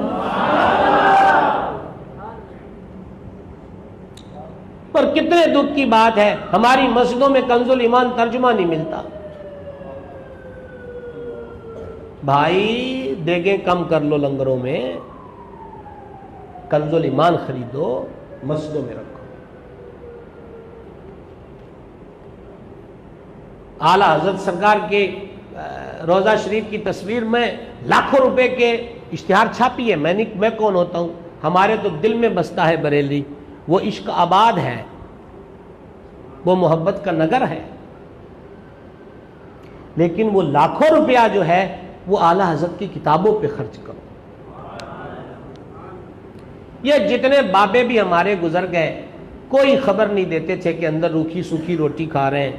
پر کتنے دکھ کی بات ہے ہماری مسجدوں میں کنز الایمان ترجمہ نہیں ملتا. بھائی دیگیں کم کر لو، لنگروں میں کنز الایمان خریدو، مسجدوں میں رکھو. اعلیٰ حضرت سرکار کے روضہ شریف کی تصویر میں لاکھوں روپے کے اشتہار چھاپی ہے. میں کون ہوتا ہوں؟ ہمارے تو دل میں بستا ہے بریلی. وہ عشق آباد ہے، وہ محبت کا نگر ہے، لیکن وہ لاکھوں روپیہ جو ہے وہ اعلیٰ حضرت کی کتابوں پہ خرچ کرو. یہ جتنے بابے بھی ہمارے گزر گئے کوئی خبر نہیں دیتے تھے کہ اندر روکھی سوکھی روٹی کھا رہے ہیں،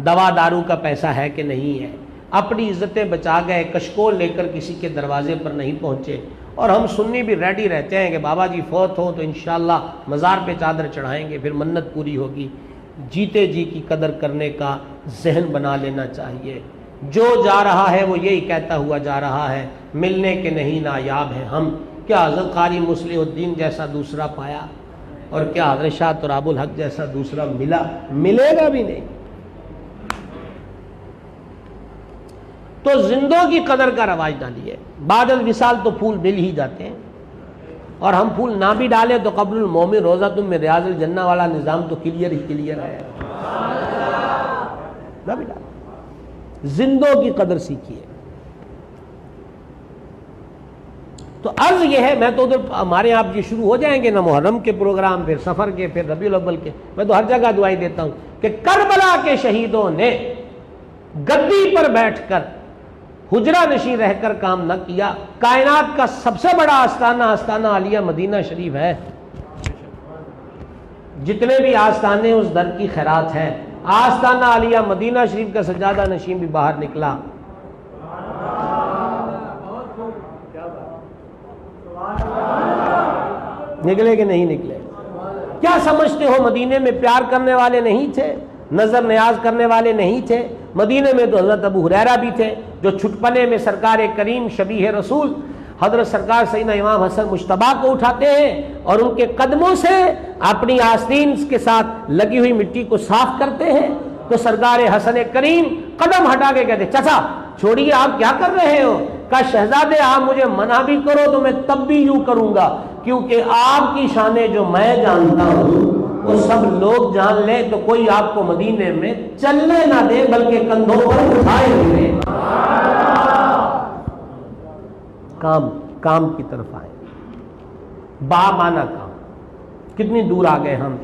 دوا دارو کا پیسہ ہے کہ نہیں ہے. اپنی عزتیں بچا گئے، کشکول لے کر کسی کے دروازے پر نہیں پہنچے. اور ہم سنی بھی ریڈی رہتے ہیں کہ بابا جی فوت ہو تو انشاءاللہ مزار پہ چادر چڑھائیں گے، پھر منت پوری ہوگی. جیتے جی کی قدر کرنے کا ذہن بنا لینا چاہیے. جو جا رہا ہے وہ یہی کہتا ہوا جا رہا ہے ملنے کے نہیں نایاب ہیں ہم. کیا حضرت قاری مصلح الدین جیسا دوسرا پایا؟ اور کیا حضرت شاہ تراب الحق جیسا دوسرا ملے گا بھی نہیں. تو زندوں کی قدر کا رواج ڈالیے. بعد الوصال تو پھول مل ہی جاتے ہیں، اور ہم پھول نہ بھی ڈالیں تو قبر المومن روضۃ من ریاض الجنہ والا نظام تو کلیئر ہی کلیئر ہے. نہ بھی ڈالیں، زندوں کی قدر سیکھیے. تو عرض یہ ہے، میں تو ادھر ہمارے آپ یہ شروع ہو جائیں گے نا محرم کے پروگرام، پھر سفر کے، پھر ربیع الاول کے، میں تو ہر جگہ دعائیں دیتا ہوں کہ کربلا کے شہیدوں نے گدی پر بیٹھ کر حجرہ نشین رہ کر کام نہ کیا. کائنات کا سب سے بڑا آستانہ عالیہ مدینہ شریف ہے. جتنے بھی آستانے اس در کی خیرات ہے. آستانہ عالیہ مدینہ شریف کا سجادہ نشین بھی باہر نکلا. نکلے کہ نہیں نکلے؟ کیا سمجھتے ہو مدینے میں پیار کرنے والے نہیں تھے، نظر نیاز کرنے والے نہیں تھے؟ مدینے میں تو حضرت ابو ہریرہ بھی تھے جو چھٹپنے میں سرکار کریم شبیہ رسول حضرت سرکار سیدنا امام حسن مجتبیٰ کو اٹھاتے ہیں اور ان کے قدموں سے اپنی آستین کے ساتھ لگی ہوئی مٹی کو صاف کرتے ہیں، تو سرکار حسن کریم قدم ہٹا کے کہتے چچا چھوڑیے آپ کیا کر رہے ہو؟ کہا شہزادے آپ مجھے منع بھی کرو تو میں تب بھی یوں کروں گا، کیونکہ آپ کی شانیں جو میں جانتا ہوں وہ سب لوگ جان لیں تو کوئی آپ کو مدینے میں چلنے نہ دے بلکہ کندھوں پر اٹھائے ہوئے کام کی طرف آئے، بامانہ کام۔ کتنی دور آ گئے ہم،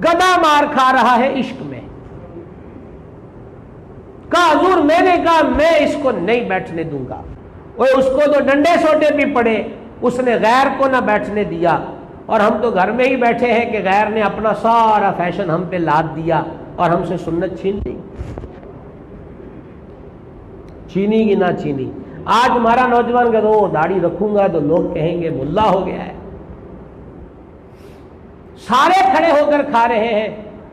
گدا مار کھا رہا ہے عشق میں، کہا حضور میں نے کہا میں اس کو نہیں بیٹھنے دوں گا، اور اس کو تو ڈنڈے سوٹے بھی پڑے، اس نے غیر کو نہ بیٹھنے دیا، اور ہم تو گھر میں ہی بیٹھے ہیں کہ غیر نے اپنا سارا فیشن ہم پہ لاد دیا اور ہم سے سنت چھین لی، چھینی کی نہ چھینی۔ آج ہمارا نوجوان کہ وہ داڑھی رکھوں گا تو لوگ کہیں گے ملا ہو گیا ہے، سارے کھڑے ہو کر کھا رہے ہیں،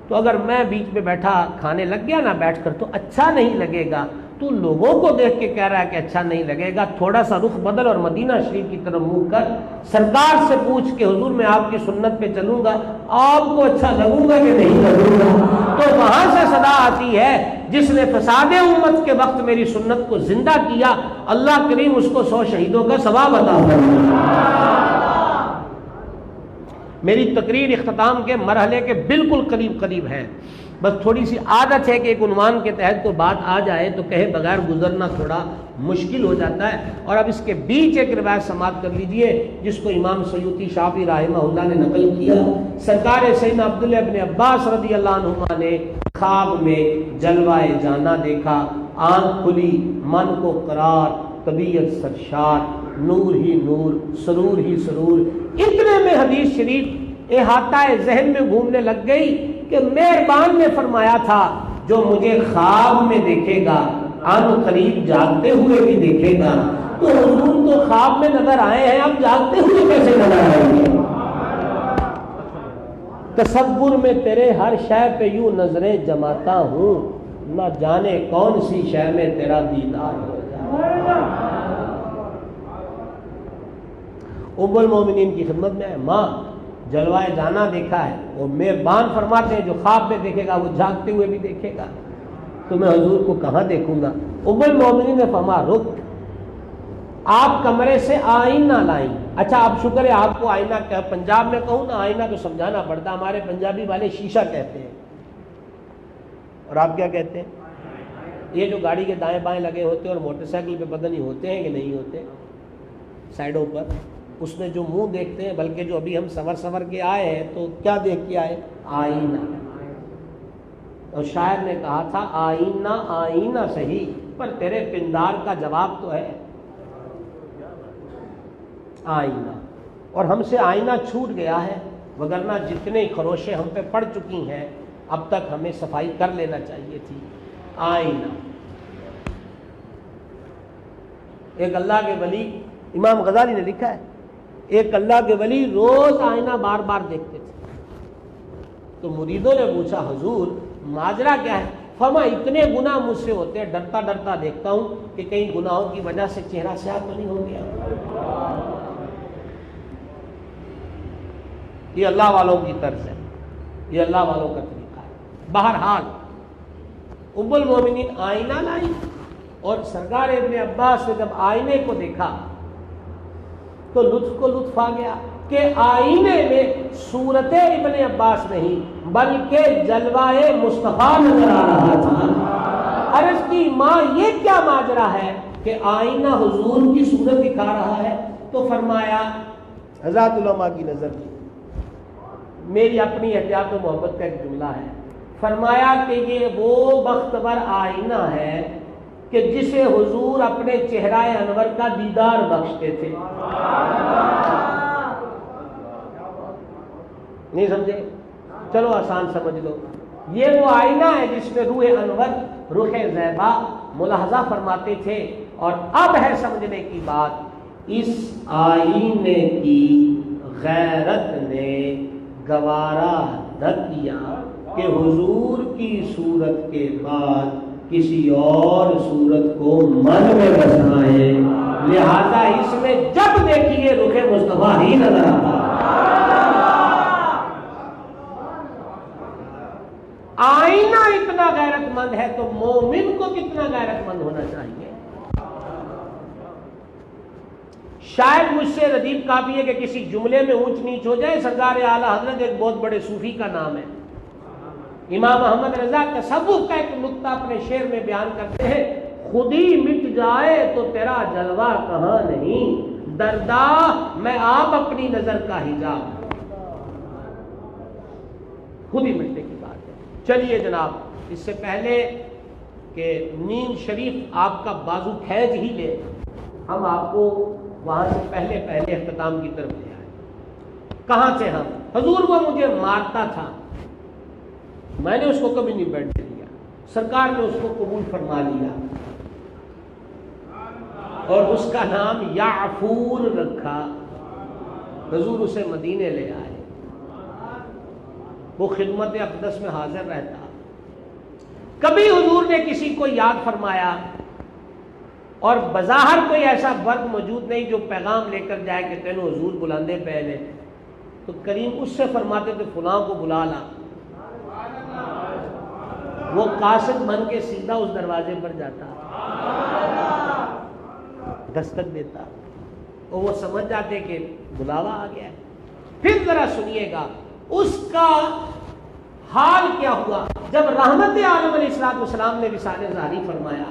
تو اگر میں بیچ میں بیٹھا کھانے لگ گیا نا بیٹھ کر تو اچھا نہیں لگے گا، تو لوگوں کو دیکھ کے کہہ رہا ہے کہ اچھا نہیں لگے گا، تھوڑا سا رخ بدل اور مدینہ شریف کی طرف منہ کر سرکار سے پوچھ کہ حضور میں آپ کی سنت پہ چلوں گا، آپ کو اچھا لگوں گا کہ نہیں لگوں گا؟ تو وہاں سے صدا آتی ہے جس نے فساد امت کے وقت میری سنت کو زندہ کیا، اللہ کریم اس کو 100 شہیدوں کا ثواب عطا فرمائے۔ میری تقریر اختتام کے مرحلے کے بالکل قریب ہے، بس تھوڑی سی عادت ہے کہ ایک عنوان کے تحت کوئی بات آ جائے تو کہے بغیر گزرنا تھوڑا مشکل ہو جاتا ہے، اور اب اس کے بیچ ایک روایت سماعت کر لیجئے جس کو امام سیوطی شافعی رحمہ اللہ نے نقل کیا۔ سرکار سیدنا عبداللہ ابن عباس رضی اللہ عنہما نے خواب میں جلوائے جانا دیکھا، آنکھ کھلی، من کو قرار، طبیعت سرشار، نور ہی نور، سرور ہی سرور، اتنے میں حدیث شریف احاطہ ذہن میں گھومنے لگ گئی کہ مہربان نے فرمایا تھا جو مجھے خواب میں دیکھے گا ان قریب جاگتے ہوئے بھی دیکھے گا، تو حضور تو خواب میں نظر آئے ہیں، اب جاگتے ہوئے کیسے نظر آئیں گے؟ تصور میں تیرے ہر شے پہ یوں نظریں جماتا ہوں، نہ جانے کون سی شے میں تیرا دیدار ہو جائے۔ ام المومنین کی خدمت میں ہے، ماں جلوائے جانا دیکھا ہے، وہ مہربان فرماتے ہیں جو خواب میں دیکھے گا وہ جاگتے ہوئے بھی دیکھے گا، تو میں حضور کو کہاں دیکھوں گا؟ ام المومنین نے فرمایا رک، آپ کمرے سے آئینہ لائیں۔ اچھا آپ شکر ہے آپ کو آئینہ کہ پنجاب میں کہوں نا آئینہ تو سمجھانا پڑتا، ہمارے پنجابی والے شیشہ کہتے ہیں، اور آپ کیا کہتے ہیں؟ یہ جو گاڑی کے دائیں بائیں لگے ہوتے ہیں اور موٹر سائیکل پہ پتہ نہیں ہوتے ہیں کہ نہیں ہوتے سائڈوں پر، اس میں جو منہ دیکھتے ہیں، بلکہ جو ابھی ہم سور کے آئے ہیں تو کیا دیکھ کے آئے؟ آئینہ۔ اور شاعر نے کہا تھا آئینہ آئینہ صحیح پر تیرے پندار کا جواب تو ہے آئینہ، اور ہم سے آئینہ چھوٹ گیا ہے، وگرنہ جتنے خروشیں ہم پہ پڑ چکی ہیں اب تک ہمیں صفائی کر لینا چاہیے تھی۔ آئینہ، ایک اللہ کے ولی، امام غزالی نے لکھا ہے ایک اللہ کے ولی روز آئینہ بار بار دیکھتے تھے، تو مریدوں نے پوچھا حضور ماجرا کیا ہے؟ فرمایا اتنے گناہ مجھ سے ہوتے ہیں، ڈرتا ڈرتا دیکھتا ہوں کہ کہیں گناہوں کی وجہ سے چہرہ سیاہ تو نہیں ہو گیا۔ یہ اللہ والوں کی طرز ہے، یہ اللہ والوں کا طریقہ ہے۔ بہرحال ام المومنین آئینہ لائی، اور سرکار ابن عباس نے جب آئینے کو دیکھا تو لطف کو لطف آ گیا کہ آئینے میں صورت ابن عباس نہیں بلکہ جلوہ مصطفیٰ نظر آ رہا تھا۔ عرض کی ماں یہ کیا ماجرا ہے کہ آئینہ حضور کی صورت دکھا رہا ہے؟ تو فرمایا حضرات علماء کی نظر کی، میری اپنی احتیاط و محبت کا ایک جملہ ہے، فرمایا کہ یہ وہ بختور آئینہ ہے کہ جسے حضور اپنے چہرہ انور کا دیدار بخشتے تھے۔ نہیں سمجھے؟ چلو آسان سمجھ لو، یہ وہ آئینہ ہے جس میں روح انور رخ زیبا ملاحظہ فرماتے تھے، اور اب ہے سمجھنے کی بات، اس آئینے کی غیرت نے گوارا نہ کیا کہ حضور کی صورت کے بعد کسی اور صورت کو من میں بسائے، لہذا اس میں جب دیکھیے رخ مصطفیٰ ہی نظر آتا ہے۔ آئینہ اتنا غیرت مند ہے تو مومن کو کتنا غیرت مند ہونا چاہیے۔ شاید مجھ سے ردیف کافی ہے کہ کسی جملے میں اونچ نیچ ہو جائے۔ سرکار اعلیٰ حضرت ایک بہت بڑے صوفی کا نام ہے، امام محمد رضا تصوف کا ایک نقطہ اپنے شعر میں بیان کرتے ہیں، خود ہی مٹ جائے تو تیرا جلوہ کہاں نہیں، دردا میں آپ اپنی نظر کا حجاب۔ خود ہی مٹنے کی بات ہے۔ چلیے جناب، اس سے پہلے کہ نیند شریف آپ کا بازو کھینچ ہی لے، ہم آپ کو وہاں سے پہلے اختتام کی طرف لے آئے۔ کہاں سے ہم؟ حضور وہ مجھے مارتا تھا، میں نے اس کو کبھی نہیں بیٹھنے دیا، سرکار نے اس کو قبول فرما لیا اور اس کا نام یعفور رکھا۔ حضور اسے مدینے لے آئے، وہ خدمت اقدس میں حاضر رہتا۔ کبھی حضور نے کسی کو یاد فرمایا اور بظاہر کوئی ایسا فرد موجود نہیں جو پیغام لے کر جائے کہ تینوں حضور بلاندے پہلے، تو کریم اس سے فرماتے تھے فلاں کو بلا لا، وہ قاصد بن کے سیدھا اس دروازے پر جاتا، دستک دیتا اور وہ سمجھ جاتے کہ بلاوا آ گیا ہے۔ پھر ذرا سنیے گا اس کا حال کیا ہوا جب رحمت عالم علیہ السلام نے وصال ظاہری فرمایا،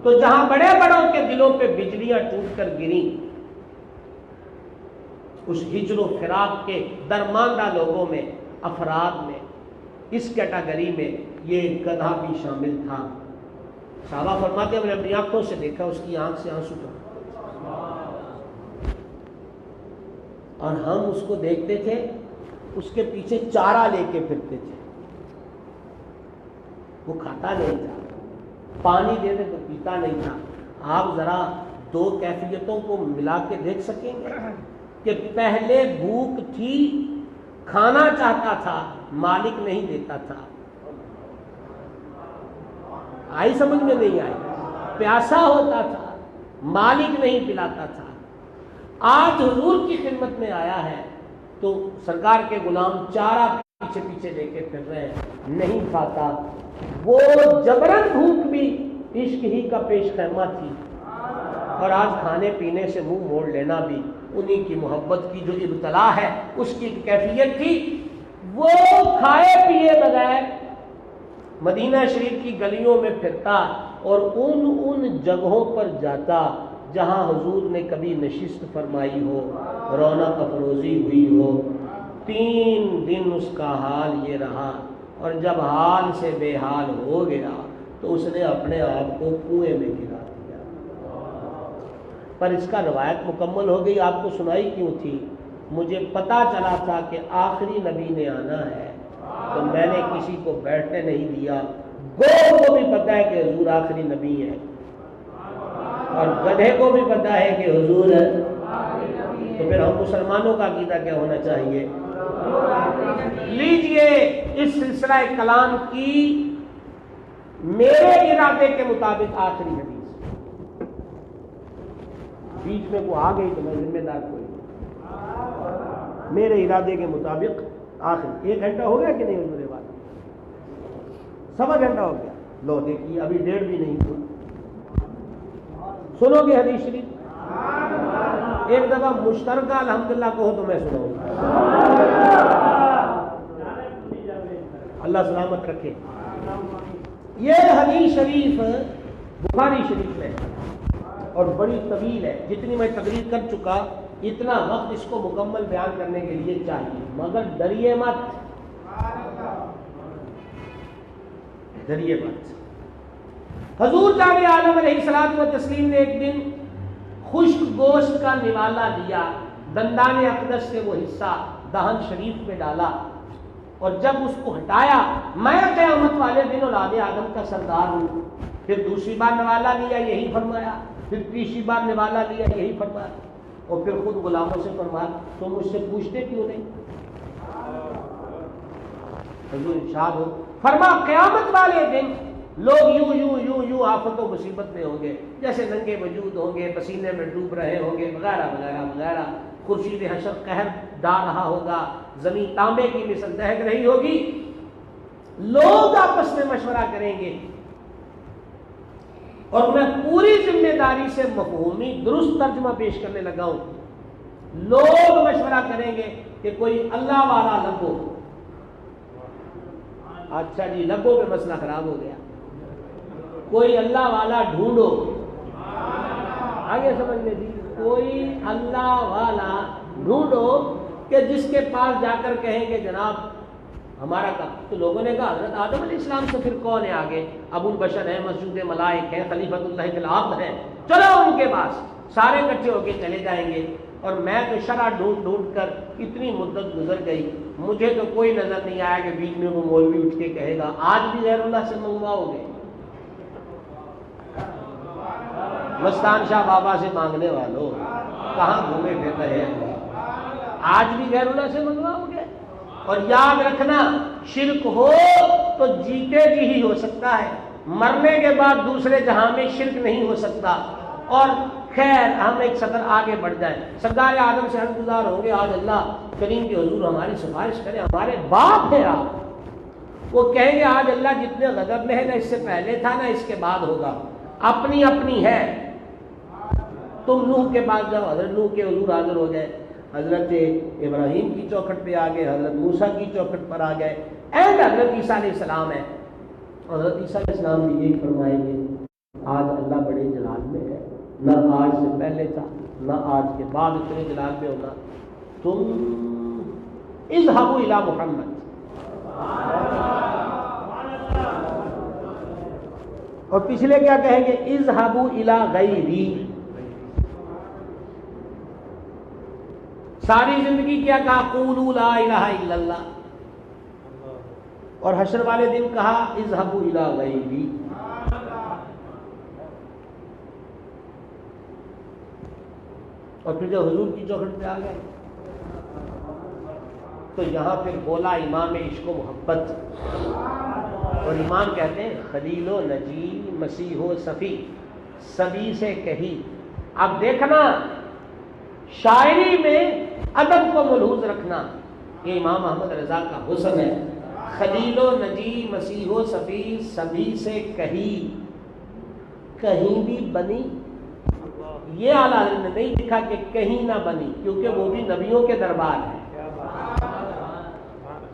تو جہاں بڑے بڑوں کے دلوں پہ بجلیاں ٹوٹ کر گریں، اس ہجر و فراق کے درماندہ لوگوں میں، افراد میں، اس کیٹاگری میں یہ گدھا بھی شامل تھا۔ صحابہ فرماتے ہیں ہم نے اپنی آنکھوں سے دیکھا، اس کی آنکھ سے آنسو ٹپکے اور ہم اس کو دیکھتے تھے، اس کے پیچھے چارہ لے کے پھرتے تھے، وہ کھاتا نہیں تھا، پانی دے دے تو پیتا نہیں تھا۔ آپ ذرا دو کیفیتوں کو ملا کے دیکھ سکیں گے کہ پہلے بھوک تھی، کھانا چاہتا تھا، مالک نہیں دیتا تھا۔ آئی سمجھ میں نہیں آئی؟ پیاسا ہوتا تھا، مالک نہیں پلاتا تھا۔ آج حضور کی خدمت میں آیا ہے تو سرکار کے غلام چارہ پیچھے پیچھے لے کے پھر رہے ہیں، نہیں کھاتا۔ وہ جبرن بھوک بھی عشق ہی کا پیش خیمہ تھی، اور آج کھانے پینے سے منہ موڑ لینا بھی انہی کی محبت کی جو ابتلا ہے اس کی کیفیت تھی۔ وہ کھائے پیے بغیر مدینہ شریف کی گلیوں میں پھرتا اور ان جگہوں پر جاتا جہاں حضور نے کبھی نشست فرمائی ہو، رونق افروزی ہوئی ہو۔ 3 دن اس کا حال یہ رہا، اور جب حال سے بے حال ہو گیا تو اس نے اپنے آپ کو کنویں میں گرا دیا۔ پر اس کا روایت مکمل ہو گئی، آپ کو سنائی کیوں تھی؟ مجھے پتا چلا تھا کہ آخری نبی نے آنا ہے، تو میں نے کسی کو بیٹھنے نہیں دیا۔ گو کو بھی پتا ہے کہ حضور آخری نبی ہے، اور گدھے کو بھی پتا ہے کہ حضور ہے، تو پھر ہم مسلمانوں کا عقیدہ کیا ہونا چاہیے؟ لیجئے اس سلسلہ کلام کی میرے ارادے کے مطابق آخری حدیث، بیچ میں کو آ گئی تو میں ذمہ دار کوئی نہیں، میرے ارادے کے مطابق آخری 1 گھنٹہ ہو گیا کہ نہیں؟ میرے بات 1.25 گھنٹہ ہو گیا، لو دیکھیے ابھی 1.5 بھی نہیں ہوئی۔ سنو گے حدیث شریف؟ ایک دفعہ مشترکہ الحمدللہ کہو تو میں سناؤں گا۔ اللہ سلامت رکھے۔ یہ حدیث شریف بخاری شریف میں اور بڑی طویل ہے، جتنی میں تقریر کر چکا اتنا وقت اس کو مکمل بیان کرنے کے لیے چاہیے، مگر ڈریے مت، ڈریے مت۔ حضور جان عالم علیہ الصلوۃ والتسلیم نے ایک دن خشک گوشت کا نوالا لیا، دندان اقدس سے وہ حصہ دہن شریف میں ڈالا، اور جب اس کو ہٹایا، میں قیامت والے دن اولاد آدم کا سردار ہوں۔ پھر دوسری بار نوالا لیا، یہی فرمایا، پھر تیسری بار نوالا لیا، یہی فرمایا، اور پھر خود غلاموں سے فرمایا تم مجھ سے پوچھتے کیوں نہیں؟ حضور ارشاد ہو فرما قیامت والے دن لوگ یوں آفت و مصیبت میں ہوں گے، جیسے ننگے وجود ہوں گے، پسینے میں ڈوب رہے ہوں گے، وغیرہ وغیرہ وغیرہ۔ خورشید حشر قہر ڈال رہا ہوگا، زمین تانبے کی مثل دہک رہی ہوگی، لوگ آپس میں مشورہ کریں گے، اور میں پوری ذمہ داری سے مفہومی درست ترجمہ پیش کرنے لگا ہوں۔ لوگ مشورہ کریں گے کہ کوئی اللہ والا لبو، اچھا جی لبو پہ مسئلہ خراب ہو گیا، کوئی اللہ والا ڈھونڈو، آگے سمجھ میں جی، کوئی اللہ والا ڈھونڈو کہ جس کے پاس جا کر کہیں گے جناب ہمارا کام۔ تو لوگوں نے کہا حضرت آدم علیہ السلام سے پھر کون ہے آگے؟ ابو البشر ہے، مسجود ملائک ہے، خلیفۃ اللہ فی الارض ہے، چلو ان کے پاس۔ سارے اکٹھے ہو کے چلے جائیں گے، اور میں تو شرع ڈھونڈ کر اتنی مدت گزر گئی، مجھے تو کوئی نظر نہیں آیا کہ بیچ میں وہ مولوی اٹھ کے کہے گا آج بھی غیر اللہ سے منگواؤ گے؟ مستان شاہ بابا سے مانگنے والوں کہاں گھومے پھر رہے ہیں؟ آج بھی غیر اللہ سے منگواؤ گے؟ اور یاد رکھنا، شرک ہو تو جیتے جی ہی ہو سکتا ہے، مرنے کے بعد دوسرے جہاں میں شرک نہیں ہو سکتا۔ اور خیر ہم ایک سطر آگے بڑھ جائیں، سردار آدم سے حد گزار ہوں گے، آج اللہ کریم کے حضور ہماری سفارش کریں، ہمارے باپ ہیں آپ۔ وہ کہیں گے آج اللہ جتنے غضب میں ہے، نہ اس سے پہلے تھا نہ اس کے بعد ہوگا، اپنی اپنی ہے۔ تم نوح کے بعد جاؤ، حضرت نوح کے حضور حاضر ہو گئے، حضرت ابراہیم کی چوکھٹ پہ آ گئے، حضرت موسیٰ کی چوکھٹ پر آ گئے، اینڈ حضرت عیسیٰ علیہ السلام ہے۔ حضرت عیسیٰ علیہ السلام بھی یہی فرمائیں گے آج اللہ بڑے جلال میں ہے، نہ آج سے پہلے تھا نہ آج کے بعد اتنے جلال میں ہوگا۔ تم اذهبوا الی محمد، اور پچھلے کیا کہیں گے؟ اذهبوا الی غیری۔ ساری زندگی کیا کہا؟ قولوا لا الہ الا اللہ، اور حشر والے دن کہا اذهبوا الی غیری۔ اور پھر جب حضور کی چوکھٹ پہ آ گئے تو یہاں پھر بولا امام عشق و محبت، اور امام کہتے ہیں خلیل و نجی مسیح و صفی، سبھی سے کہی۔ اب دیکھنا شاعری میں ادب کو ملحوظ رکھنا، یہ امام احمد رضا کا حسن ہے۔ خلیل و نجی مسیح و صفی، سبھی سے کہی، کہیں بھی بنی؟ یہ اعلیٰ حضرت نے نہیں لکھا کہ کہیں نہ بنی، کیونکہ وہ بھی نبیوں کے دربار ہے۔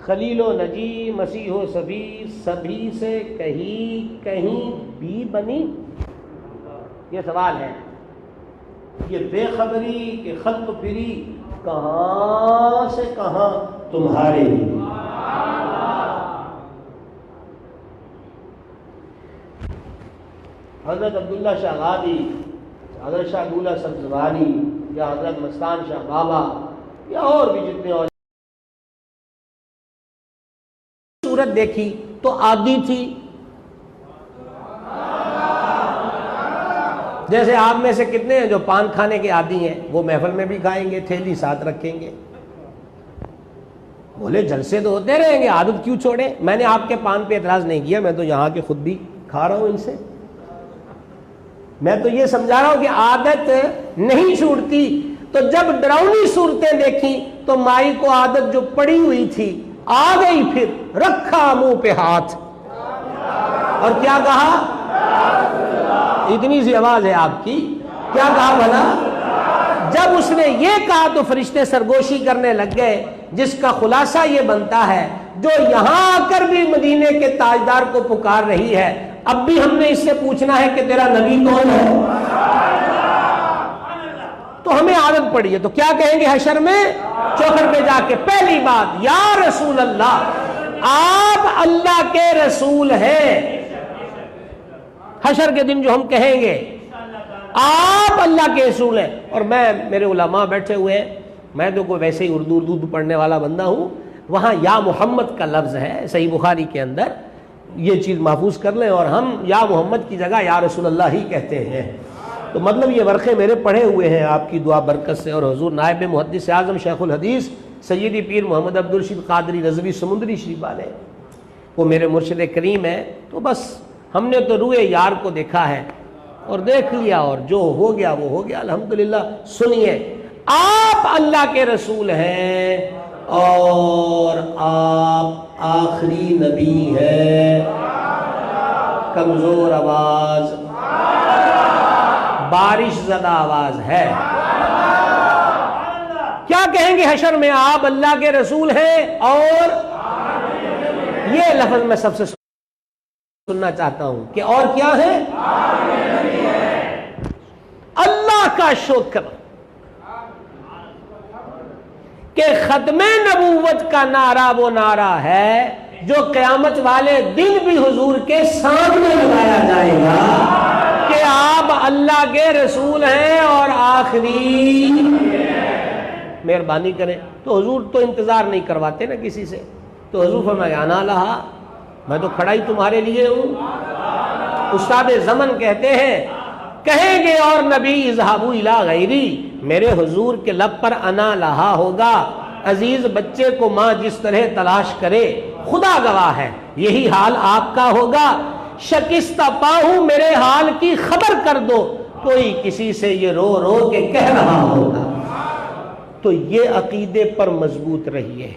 خلیل و نجی مسیح و صفی، سبھی سے کہی، کہیں بھی بنی؟ یہ سوال ہے۔ یہ بے خبری کہ خلق پھری، کہاں سے کہاں تمہارے لیے۔ حضرت عبداللہ شاہ غادی، حضرت شاہ دولہ سبزواری، یا حضرت مستان شاہ بابا، یا اور بھی جتنے اور صورت دیکھی تو عادی تھی۔ جیسے آپ میں سے کتنے ہیں جو پان کھانے کے عادی ہیں؟ وہ محفل میں بھی کھائیں گے، تھیلی ساتھ رکھیں گے، بولے جلسے تو ہوتے رہیں گے، عادت کیوں چھوڑے؟ میں نے آپ کے پان پہ اعتراض نہیں کیا، میں تو یہاں کے خود بھی کھا رہا ہوں ان سے۔ میں تو یہ سمجھا رہا ہوں کہ عادت نہیں چھوٹتی۔ تو جب ڈراؤنی صورتیں دیکھیں تو مائی کو عادت جو پڑی ہوئی تھی آ گئی، پھر رکھا منہ پہ ہاتھ اور کیا کہا؟ اتنی سی آواز ہے آپ کی، کیا کہا بھلا؟ جب اس نے یہ کہا تو فرشتے سرگوشی کرنے لگ گئے، جس کا خلاصہ یہ بنتا ہے جو یہاں آ کر بھی مدینے کے تاجدار کو پکار رہی ہے، اب بھی ہم نے اس سے پوچھنا ہے کہ تیرا نبی کون ہے؟ تو ہمیں عادت پڑی ہے، تو کیا کہیں گے حشر میں؟ چوکھٹ پہ جا کے پہلی بات، یا رسول اللہ، آپ اللہ کے رسول ہیں۔ حشر کے دن جو ہم کہیں گے آپ اللہ کے رسول ہیں، اور میرے علماء بیٹھے ہوئے ہیں، میں تو کوئی ویسے ہی اردو پڑھنے والا بندہ ہوں، وہاں یا محمد کا لفظ ہے صحیح بخاری کے اندر، یہ چیز محفوظ کر لیں، اور ہم یا محمد کی جگہ یا رسول اللہ ہی کہتے ہیں۔ تو مطلب یہ ورقے میرے پڑھے ہوئے ہیں آپ کی دعا برکت سے، اور حضور نائب محدث اعظم شیخ الحدیث سیدی پیر محمد عبدالرشید قادری رضوی سمندری شریف والے، وہ میرے مرشد کریم ہیں، تو بس ہم نے تو روئے یار کو دیکھا ہے اور دیکھ لیا، اور جو ہو گیا وہ ہو گیا الحمدللہ۔ سنیے، آپ اللہ کے رسول ہیں اور آپ آخری نبی ہیں۔ کمزور آواز، بارش زدہ آواز ہے۔ کیا کہیں گے حشر میں؟ آپ اللہ کے رسول ہیں اور یہ لفظ میں سب سے سننا چاہتا ہوں کہ اور کیا ہے؟ اللہ کا شکر کہ ختم نبوت کا نعرہ وہ نعرہ ہے جو قیامت والے دن بھی حضور کے سامنے لگایا جائے گا کہ آپ اللہ کے رسول ہیں اور آخری۔ مہربانی کریں، تو حضور تو انتظار نہیں کرواتے نا کسی سے، تو حضور فرمایا انا لہا، میں تو کھڑا ہی تمہارے لیے ہوں۔ استاد زمن کہتے ہیں، کہیں گے اور نبی اذهبوا الی غیری، میرے حضور کے لب پر انا لہا ہوگا۔ عزیز بچے کو ماں جس طرح تلاش کرے، خدا گواہ ہے یہی حال آپ کا ہوگا۔ شکستہ پاؤں میرے حال کی خبر کر دو، کوئی کسی سے یہ رو رو کے کہہ رہا ہوگا۔ تو یہ عقیدے پر مضبوط رہیے۔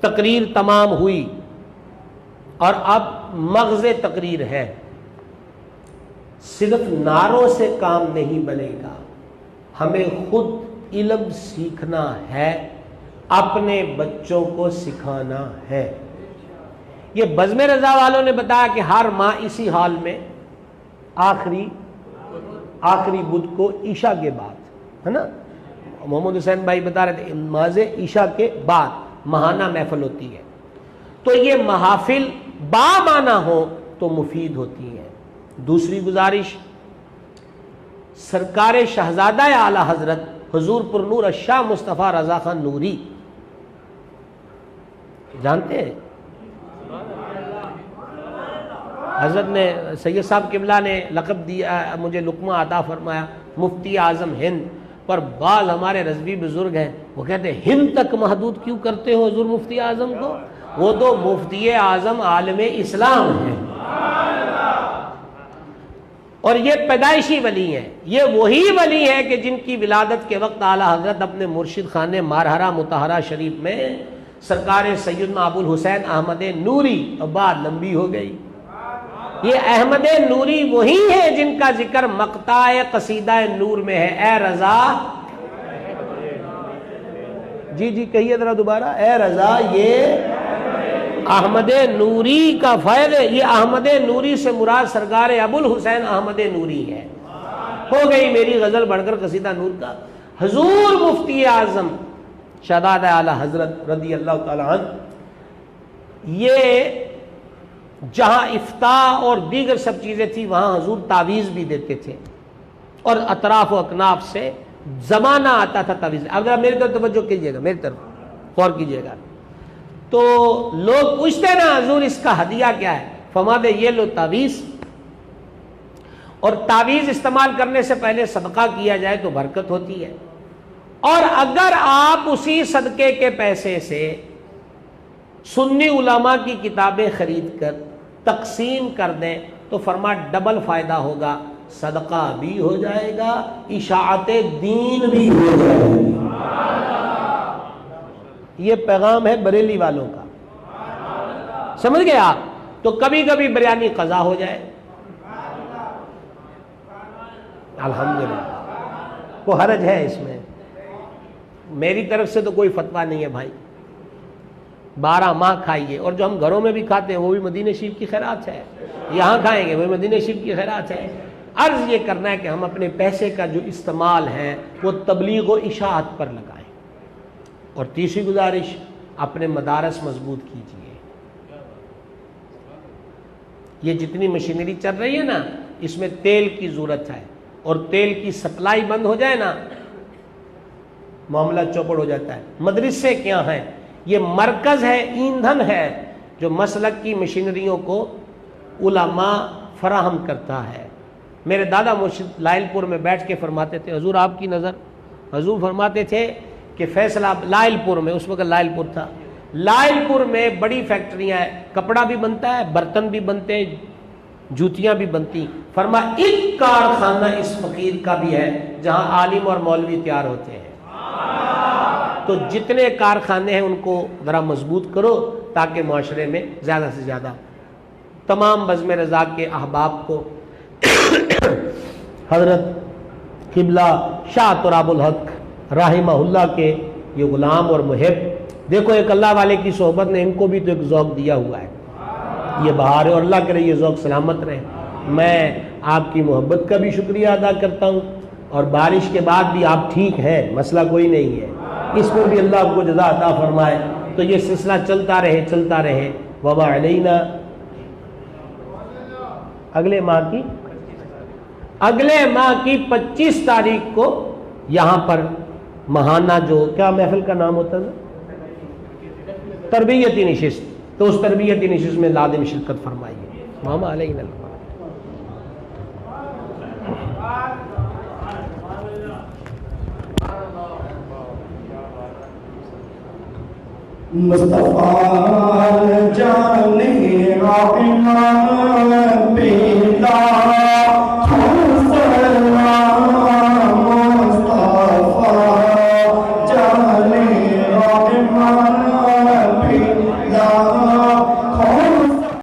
تقریر تمام ہوئی اور اب مغز تقریر ہے۔ صرف نعروں سے کام نہیں بنے گا، ہمیں خود علم سیکھنا ہے، اپنے بچوں کو سکھانا ہے۔ یہ بزم رضا والوں نے بتایا کہ ہر ماہ اسی حال میں آخری بدھ کو عشاء کے بعد، ہے نا، محمد حسین بھائی بتا رہے تھے نماز عشاء کے بعد ماہانہ محفل ہوتی ہے۔ تو یہ محافل بامعنی ہو تو مفید ہوتی ہیں۔ دوسری گزارش، سرکار شہزادہ اعلی حضرت حضور پر نور الشاہ مصطفیٰ رضا خان نوری، جانتے ہیں حضرت نے، سید صاحب قبلہ نے لقب دیا، مجھے لقمہ عطا فرمایا مفتی اعظم ہند، پر بعض ہمارے رضوی بزرگ ہیں وہ کہتے ہیں ہند تک محدود کیوں کرتے ہو حضور مفتی اعظم کو؟ وہ تو مفتی اعظم عالم اسلام ہیں، اور یہ پیدائشی ولی ہیں۔ یہ وہی ولی ہیں کہ جن کی ولادت کے وقت اعلی حضرت اپنے مرشد خانے مارہرہ مطہرہ شریف میں سرکار سیدنا ابو الحسین احمد نوری، اور بات لمبی ہو گئی۔ یہ احمد نوری وہی ہیں جن کا ذکر مقطع قصیدہ نور میں ہے، اے رضا، جی کہیے ذرا دوبارہ، اے رضا یہ احمد نوری کا فیض ہے۔ یہ احمد نوری سے مراد سرکار ابو الحسین احمد نوری ہے۔ ہو گئی میری غزل بڑھ کر قصیدہ نور کا۔ حضور مفتی اعظم شہزادہ اعلی حضرت رضی اللہ تعالی عنہ، یہ جہاں افتاء اور دیگر سب چیزیں تھی وہاں حضور تعویذ بھی دیتے تھے، اور اطراف و اکناف سے زمانہ آتا تھا تعویذ۔ اب ذرا میری طرف توجہ کیجیے گا، میری طرف غور کیجیے گا۔ تو لوگ پوچھتے ہیں نا حضور اس کا ہدیہ کیا ہے؟ فرماتے یہ لو تعویذ، اور تعویذ استعمال کرنے سے پہلے صدقہ کیا جائے تو برکت ہوتی ہے، اور اگر آپ اسی صدقے کے پیسے سے سنی علماء کی کتابیں خرید کر تقسیم کر دیں تو فرما ڈبل فائدہ ہوگا، صدقہ بھی ہو جائے گا، اشاعت دین بھی ہو جائے گی۔ یہ پیغام ہے بریلی والوں کا، سمجھ گئے آپ؟ تو کبھی کبھی بریانی قضا ہو جائے، الحمدللہ، کوئی حرج ہے اس میں؟ میری طرف سے تو کوئی فتویٰ نہیں ہے بھائی، 12 ماہ کھائیے، اور جو ہم گھروں میں بھی کھاتے ہیں وہ بھی مدینہ شریف کی خیرات ہے، یہاں کھائیں گے وہ مدینہ شریف کی خیرات ہے۔ عرض یہ کرنا ہے کہ ہم اپنے پیسے کا جو استعمال ہے وہ تبلیغ و اشاعت پر لگائیں۔ اور تیسری گزارش، اپنے مدارس مضبوط کیجیے۔ یہ جتنی مشینری چل رہی ہے نا، اس میں تیل کی ضرورت ہے، اور تیل کی سپلائی بند ہو جائے نا معاملہ چوپڑ ہو جاتا ہے۔ مدرسے کیا ہیں؟ یہ مرکز ہے، ایندھن ہے جو مسلک کی مشینریوں کو علماء فراہم کرتا ہے۔ میرے دادا مرشد لائل پور میں بیٹھ کے فرماتے تھے، حضور آپ کی نظر، حضور فرماتے تھے کہ فیصلہ لائل پور میں، اس وقت لائل پور تھا، لائل پور میں بڑی فیکٹریاں ہیں، کپڑا بھی بنتا ہے، برتن بھی بنتے ہیں، جوتیاں بھی بنتی. فرما ایک کارخانہ اس فقیر کا بھی ہے جہاں عالم اور مولوی تیار ہوتے ہیں. تو جتنے کارخانے ہیں ان کو ذرا مضبوط کرو تاکہ معاشرے میں زیادہ سے زیادہ تمام بزم رضا کے احباب کو حضرت قبلہ شاہ تراب الحق رحمہ اللہ کے یہ غلام اور محب، دیکھو ایک اللہ والے کی صحبت نے ان کو بھی تو ایک ذوق دیا ہوا ہے، یہ بہار ہے، اور اللہ کرے یہ ذوق سلامت رہے. میں آپ کی محبت کا بھی شکریہ ادا کرتا ہوں، اور بارش کے بعد بھی آپ ٹھیک ہیں، مسئلہ کوئی نہیں ہے، اس پر بھی اللہ آپ کو جزا عطا فرمائے. تو یہ سلسلہ چلتا رہے. وما علینا اگلے ماہ کی 25 تاریخ کو یہاں پر ماہانہ جو کیا محفل کا نام ہوتا ہے، تربیتی نشست، تو اس تربیتی نشست میں لازم شرکت فرمائیے. وما علینا مصطفیٰ جانے رحمان پیدا مصطفیٰ جانے رحمان